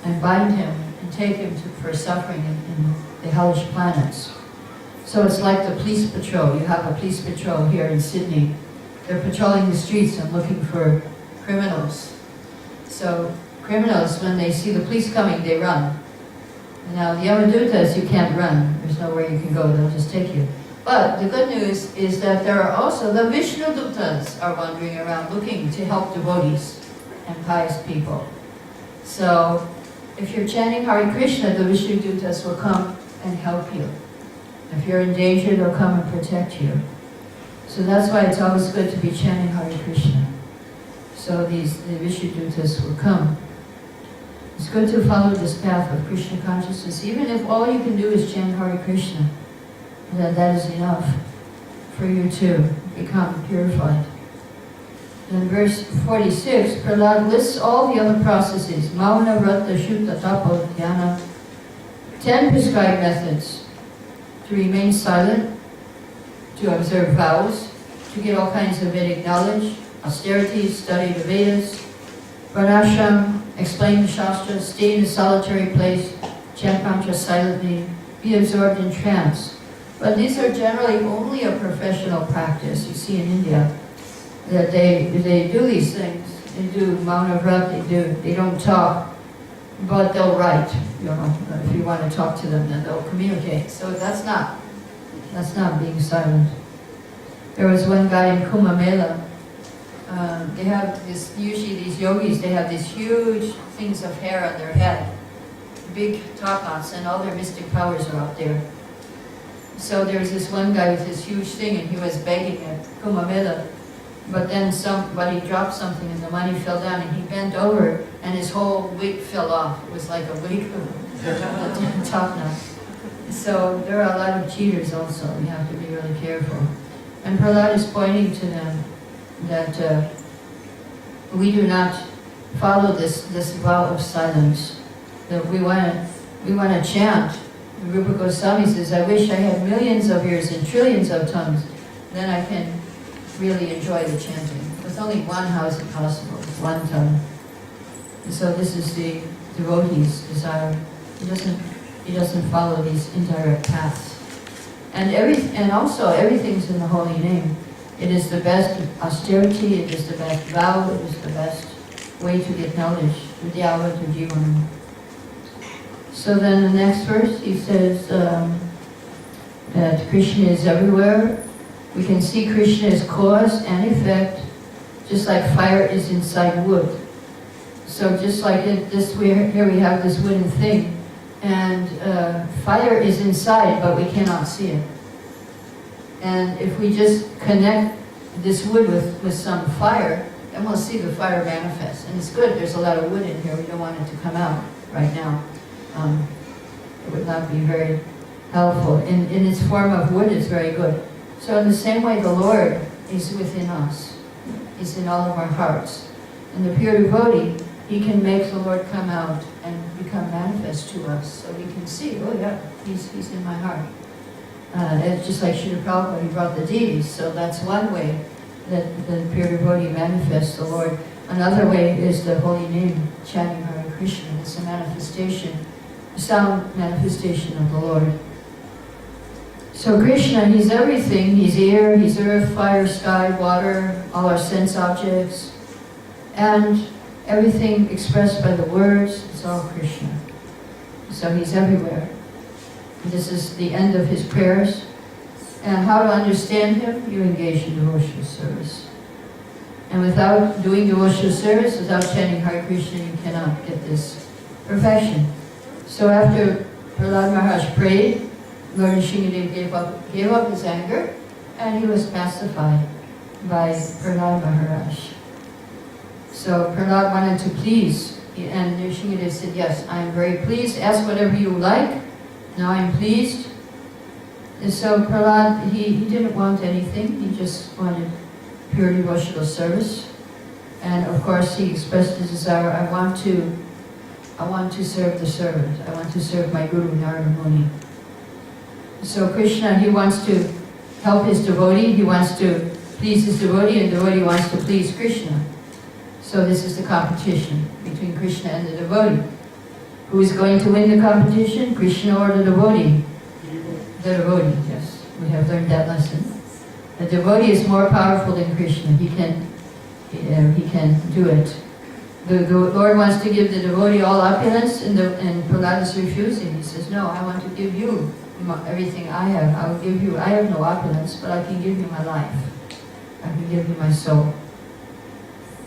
and bind him and take him for suffering in the hellish planets. So it's like the police patrol. You have a police patrol here in Sydney. They're patrolling the streets and looking for criminals. So criminals, when they see the police coming, they run. Now, the Yamadutas, you can't run. There's nowhere you can go. They'll just take you. But the good news is that there are also the Vishnudutas are wandering around looking to help devotees and pious people. So, if you're chanting Hare Krishna, the Vishnudutas will come and help you. If you're in danger, they'll come and protect you. So that's why it's always good to be chanting Hare Krishna. So the Vishnudutas will come. It's good to follow this path of Krishna consciousness, even if all you can do is chant Hare Krishna. That is enough for you to become purified. In verse 46, Prahlad lists all the other processes, Mauna, Vrata, Shuddha, Tapo, Dhyana, 10 prescribed methods to remain silent, to observe vows, to get all kinds of Vedic knowledge, austerities, study the Vedas, Varnashram, explain the Shastras, stay in a solitary place, chant mantra silently, be absorbed in trance. But these are generally only a professional practice. You see in India that they do these things. They do Mauna Vrata, they don't talk, but they'll write. You know, if you want to talk to them, then they'll communicate. So that's not being silent. There was one guy in Kumbh Mela. They have this, usually these yogis, they have these huge things of hair on their head, big tapas, and all their mystic powers are out there. So there's this one guy with this huge thing, and he was begging at Kumbh Mela, but then somebody dropped something and the money fell down, and he bent over and his whole wig fell off. It was like a wig top knot. So there are a lot of cheaters also. You have to be really careful. And Prahlad is pointing to them that we do not follow this vow of silence. That we want to chant. Rupa Goswami says, I wish I had millions of ears and trillions of tongues. Then I can really enjoy the chanting. With only one, how is it possible? With one tongue. And so this is the devotee's desire. He doesn't follow these indirect paths. And also everything's in the holy name. It is the best austerity, it is the best vow, it is the best way to get knowledge. Vidyava to Jivanam. So then the next verse, he says that Krishna is everywhere. We can see Krishna as cause and effect, just like fire is inside wood. So just like here we have this wooden thing, and fire is inside, but we cannot see it. And if we just connect this wood with some fire, then we'll see the fire manifest. And it's good, there's a lot of wood in here, we don't want it to come out right now. It would not be very helpful. In its form of wood, it's very good. So in the same way, the Lord is within us. He's in all of our hearts. And the pure devotee, he can make the Lord come out and become manifest to us. So we can see, oh yeah, he's in my heart. It's just like Srila Prabhupada, he brought the deities. So that's one way that the pure devotee manifests the Lord. Another way is the holy name, chanting Hare Krishna. It's a manifestation, a sound manifestation of the Lord. So Krishna, he's everything. He's air, he's earth, fire, sky, water, all our sense objects, and everything expressed by the words, it's all Krishna. So he's everywhere. This is the end of his prayers. And how to understand him? You engage in devotional service. And without doing devotional service, without chanting Hare Krishna, you cannot get this perfection. So after Prahlad Maharaj prayed, Lord Nrsimhadev gave up his anger, and he was pacified by Prahlad Maharaj. So Prahlad wanted to please, and Nrsimhadev said, yes, I am very pleased, ask whatever you like, now I'm pleased. And so Prahlad, he didn't want anything, he just wanted pure devotional service. And of course he expressed his desire, I want to serve the servant, I want to serve my Guru Narada Muni. So Krishna, he wants to help his devotee, he wants to please his devotee, and the devotee wants to please Krishna. So this is the competition between Krishna and the devotee. Who is going to win the competition? Krishna or the devotee? The devotee, yes. We have learned that lesson. The devotee is more powerful than Krishna. He can do it. the Lord wants to give the devotee all opulence, and Prahlad is refusing. He says, no, I want to give you everything I have. I will give you, I have no opulence, but I can give you my life. I can give you my soul.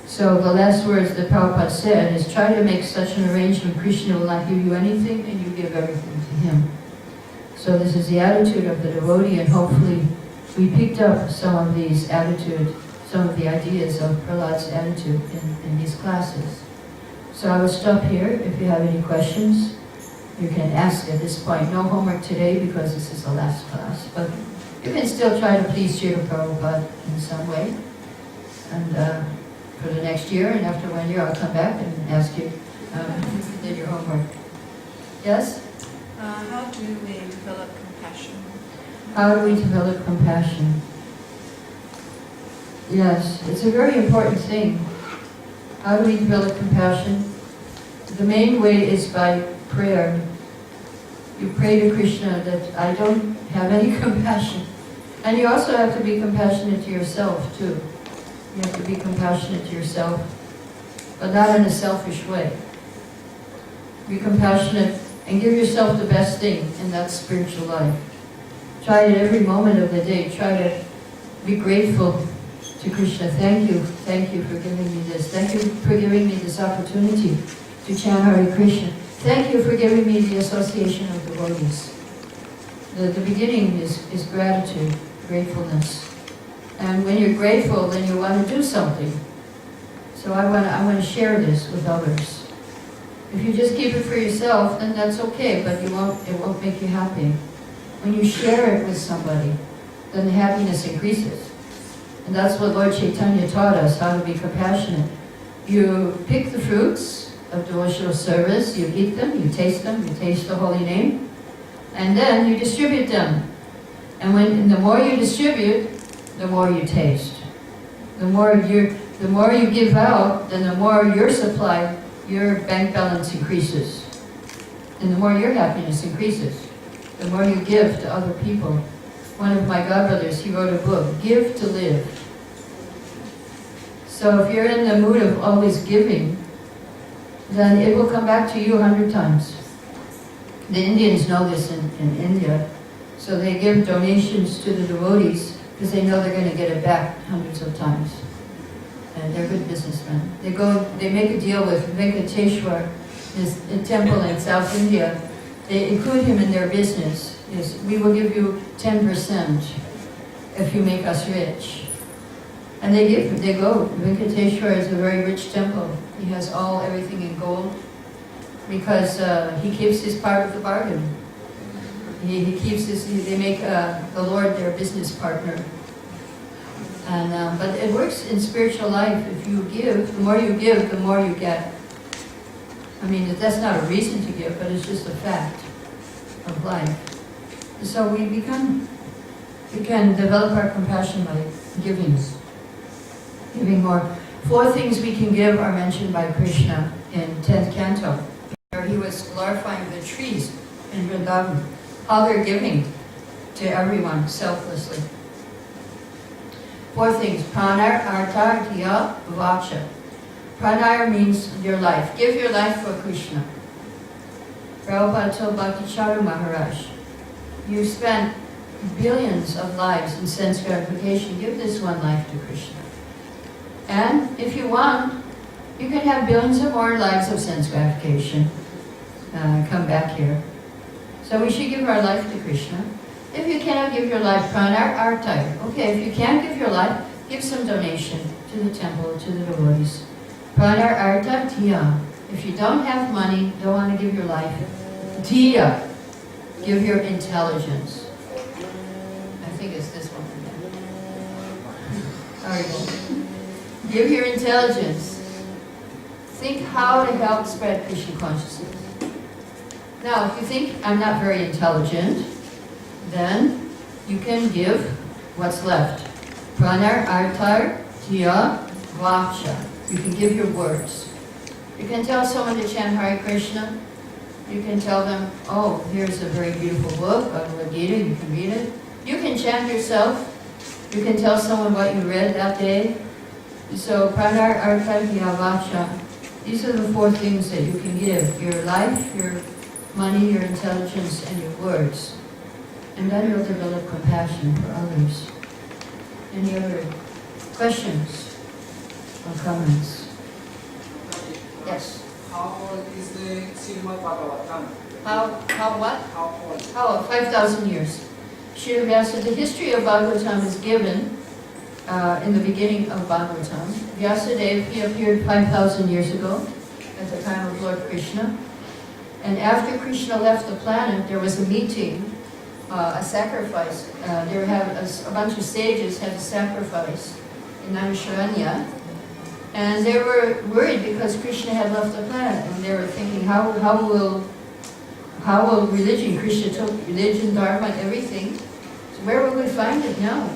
So the last words that Prabhupada said is, try to make such an arrangement, Krishna will not give you anything and you give everything to him. So this is the attitude of the devotee, and hopefully we picked up some of these attitude, some of the ideas of Prahlad's attitude in these classes. So I will stop here. If you have any questions, you can ask at this point. No homework today because this is the last class, but you can still try to please Srila Prabhupada in some way. And for the next year, and after 1 year, I'll come back and ask you if you did your homework. Yes? How do we develop compassion? How do we develop compassion? Yes, it's a very important thing. How do we develop compassion? The main way is by prayer. You pray to Krishna that I don't have any compassion. And you also have to be compassionate to yourself too. You have to be compassionate to yourself, but not in a selfish way. Be compassionate and give yourself the best thing, and that's spiritual life. Try it every moment of the day. Try to be grateful to Krishna. Thank you for giving me this. Thank you for giving me this opportunity to chant Hare Krishna. Thank you for giving me the association of devotees. The beginning is gratitude, gratefulness. And when you're grateful, then you want to do something. So I want to share this with others. If you just keep it for yourself, then that's okay, but it won't make you happy. When you share it with somebody, then the happiness increases. And that's what Lord Chaitanya taught us, how to be compassionate. You pick the fruits of devotional service, you eat them, you taste the holy name, and then you distribute them. And the more you distribute, the more you taste. The more you give out, then the more your supply, your bank balance increases. And the more your happiness increases. The more you give to other people. One of my godbrothers, he wrote a book, Give to Live. So if you're in the mood of always giving, then it will come back to you 100 times. The Indians know this in India. So they give donations to the devotees because they know they're going to get it back hundreds of times. And they're good businessmen. They make a deal with Venkateshwar, this temple in South India. They include him in their business. Yes, we will give you 10% if you make us rich. And they go. Venkateshwar is a very rich temple. He has everything in gold because he keeps his part of the bargain. He keeps they make the Lord their business partner. And but it works in spiritual life. If you give, the more you give, the more you get. I mean, that's not a reason to give, but it's just a fact of life. So we can develop our compassion by giving more. 4 things we can give are mentioned by Krishna in 10th canto, where he was glorifying the trees in Vrindavan, how they're giving to everyone selflessly. 4 things: pranar, arta, dhya, vacha. Pranar means your life. Give your life for Krishna. Prabhupada told Bhakti Maharaj, you spent billions of lives in sense gratification. Give this one life to Krishna. And if you want, you can have billions of more lives of sense gratification. Come back here. So we should give our life to Krishna. If you cannot give your life, pranar, arta. Okay, if you can't give your life, give some donation to the temple, to the devotees. Pranar, arta, dhya. If you don't have money, don't want to give your life, dhya. Give your intelligence. I think it's this one. Sorry. Give your intelligence. Think how to help spread Krishna consciousness. Now, if you think I'm not very intelligent, then you can give what's left. Pranar, artar, dhya, vacha. You can give your words. You can tell someone to chant Hare Krishna. You can tell them, oh, here's a very beautiful book, Bhagavad Gita, you can read it. You can chant yourself. You can tell someone what you read that day. So, pranar, arta, dhya, vacha. These are the 4 things that you can give: your life, your money, your intelligence, and your words. And then you'll develop compassion for others. Any other questions or comments? Yes. How old is the Srimad Bhagavatam? How what? How old? Oh, 5,000 years. Srila Vyasa, the history of Bhagavatam is given in the beginning of Bhagavatam. Vyasadeva, he appeared 5,000 years ago at the time of Lord Krishna. And after Krishna left the planet, there was a meeting, a sacrifice. There had a bunch of sages had a sacrifice in Naimisharanya. And they were worried because Krishna had left the planet. And they were thinking, how will religion, Krishna took religion, dharma, everything, so where will we find it now?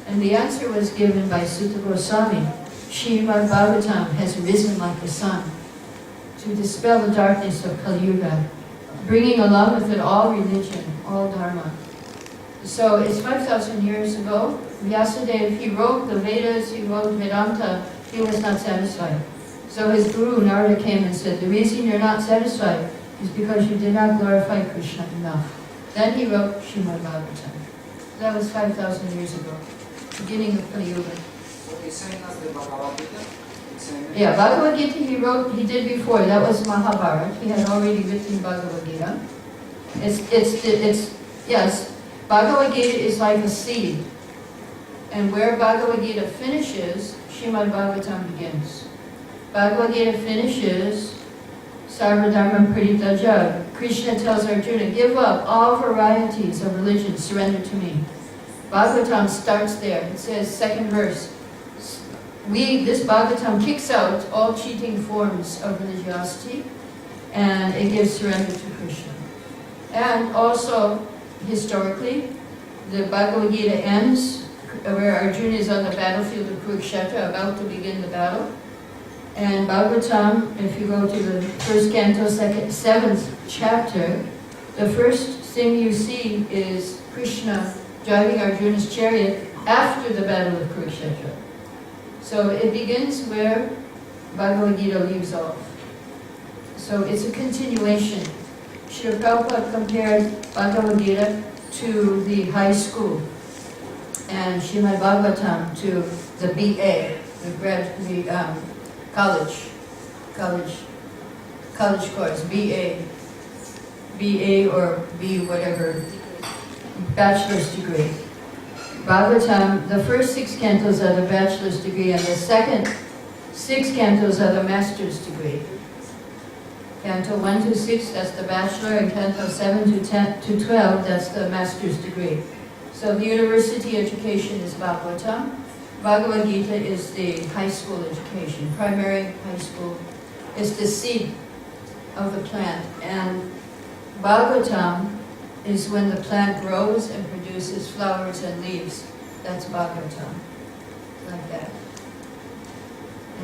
And the answer was given by Sutta Goswami. Srimad Bhagavatam has risen like the sun to dispel the darkness of Kali Yuga, bringing along with it all religion, all dharma. So it's 5,000 years ago. Vyasadeva, he wrote the Vedas, he wrote Vedanta, he was not satisfied. So his guru Narada came and said, the reason you're not satisfied is because you did not glorify Krishna enough. Then he wrote Srimad Bhagavatam. That was 5,000 years ago, beginning of Kali Yuga. So he's saying as the Bhagavad Gita? Yeah, Bhagavad Gita he did before. That was Mahabharata. He had already written Bhagavad Gita. Yes, Bhagavad Gita is like a seed. And where Bhagavad Gita finishes, Srimad Bhagavatam begins. Bhagavad Gita finishes Sarvadharma Parityajya. Krishna tells Arjuna, give up all varieties of religion, surrender to me. Bhagavatam starts there. It says, second verse, this Bhagavatam kicks out all cheating forms of religiosity, and it gives surrender to Krishna. And also, historically, the Bhagavad Gita ends where Arjuna is on the battlefield of Kurukshetra, about to begin the battle. And Bhagavatam, if you go to the first canto, 7th chapter, the first thing you see is Krishna driving Arjuna's chariot after the battle of Kurukshetra. So it begins where Bhagavad Gita leaves off. So it's a continuation. Srila Prabhupada compared Bhagavad Gita to the high school and Srimad Bhagavatam to the BA, the college course, BA or B whatever, bachelor's degree. Bhagavatam, the first 6 cantos are the bachelor's degree, and the second 6 cantos are the master's degree. Canto 1 to 6, that's the bachelor, and canto 7 to 12, that's the master's degree. So the university education is Bhagavatam. Bhagavad Gita is the high school education, primary high school. It's the seed of the plant. And Bhagavatam is when the plant grows and produces flowers and leaves. That's Bhagavatam, like that.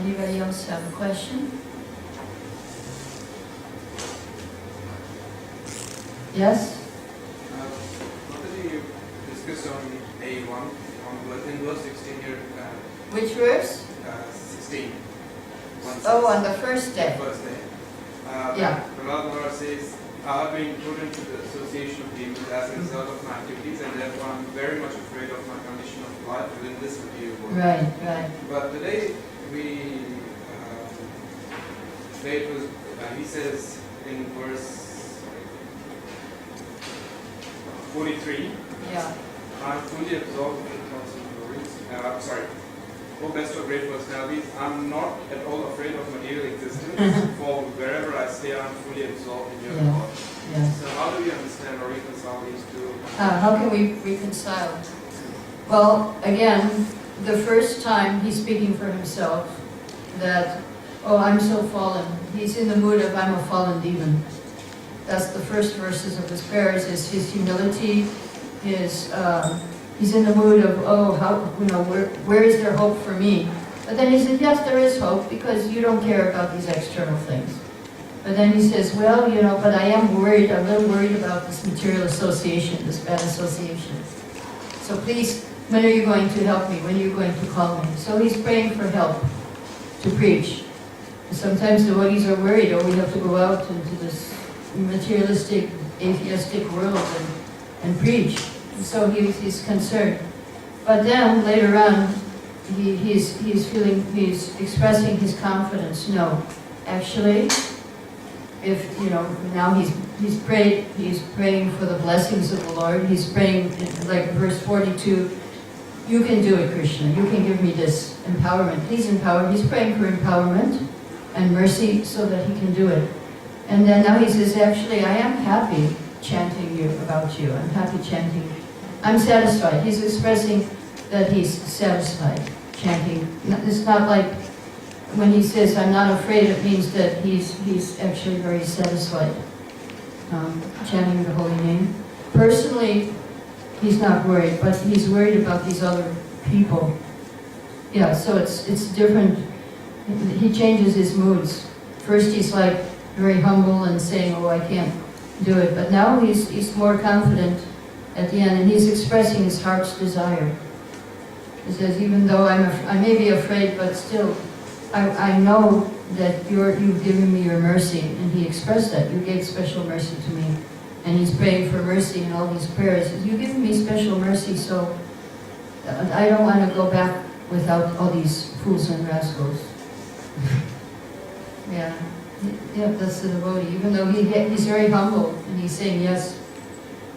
Anybody else have a question? Yes? What did you discuss on A1, in verse 16 here? Which verse? 16. Oh, on the first day. The first day. Yeah. Prahlad Maharaj says, I have been put into the association of demons as a result of my activities, and therefore I am very much afraid of my condition of life within this material world. Right, right. But today he says in verse 43, Yeah. I am fully absorbed in thoughts and glories. Oh, best of great personalities, I'm not at all afraid of material existence, for wherever I stay, I'm fully absorbed in your thought. Yes. So how do we understand or reconcile these two? How can we reconcile? Well, again, the first time he's speaking for himself, that, oh, I'm so fallen. He's in the mood of, I'm a fallen demon. That's the first verses of his prayers, is his humility, he's in the mood of, oh, where is there hope for me? But then he says, yes, there is hope, because you don't care about these external things. But then he says, well, but I am worried, I'm a little worried about this material association, this bad association. So please, when are you going to help me? When are you going to call me? So he's praying for help to preach. Sometimes devotees are worried, oh, we have to go out into this materialistic, atheistic world and preach. So he's concerned. But then later on, he's expressing his confidence. No, actually, if now he's praying for the blessings of the Lord. He's praying like verse 42. You can do it, Krishna. You can give me this empowerment. Please empower. He's praying for empowerment and mercy so that he can do it. And then now he says, actually, I am happy chanting about you. I'm happy chanting. I'm satisfied. He's expressing that he's satisfied chanting. It's not like when he says, I'm not afraid, it means that he's actually very satisfied chanting the holy name. Personally, he's not worried, but he's worried about these other people. Yeah, so it's different. He changes his moods. First he's like very humble and saying, oh, I can't do it. But now he's more confident at the end, and he's expressing his heart's desire. He says, even though I may be afraid, but still, I know that you've given me your mercy. And he expressed that. You gave special mercy to me. And he's praying for mercy in all these prayers. You've given me special mercy, so I don't want to go back without all these fools and rascals. Yeah, that's the devotee. Even though he's very humble, and he's saying yes.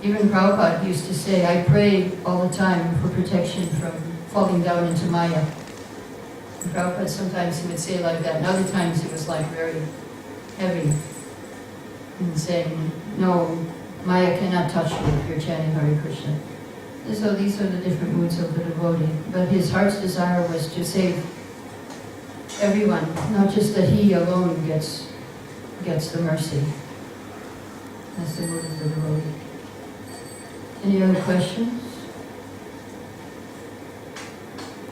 Even Prabhupada used to say, I pray all the time for protection from falling down into Maya. And Prabhupada sometimes he would say like that, and other times he was like very heavy and saying, no, Maya cannot touch you if you're chanting Hare Krishna. And so these are the different moods of the devotee. But his heart's desire was to save everyone, not just that he alone gets the mercy. That's the mood of the devotee. Any other questions?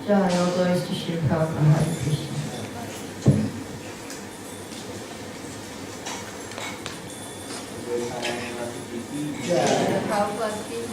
Jai, all glories to Shri Prabhupada, Hare Krishna. Yeah. Prabhupada.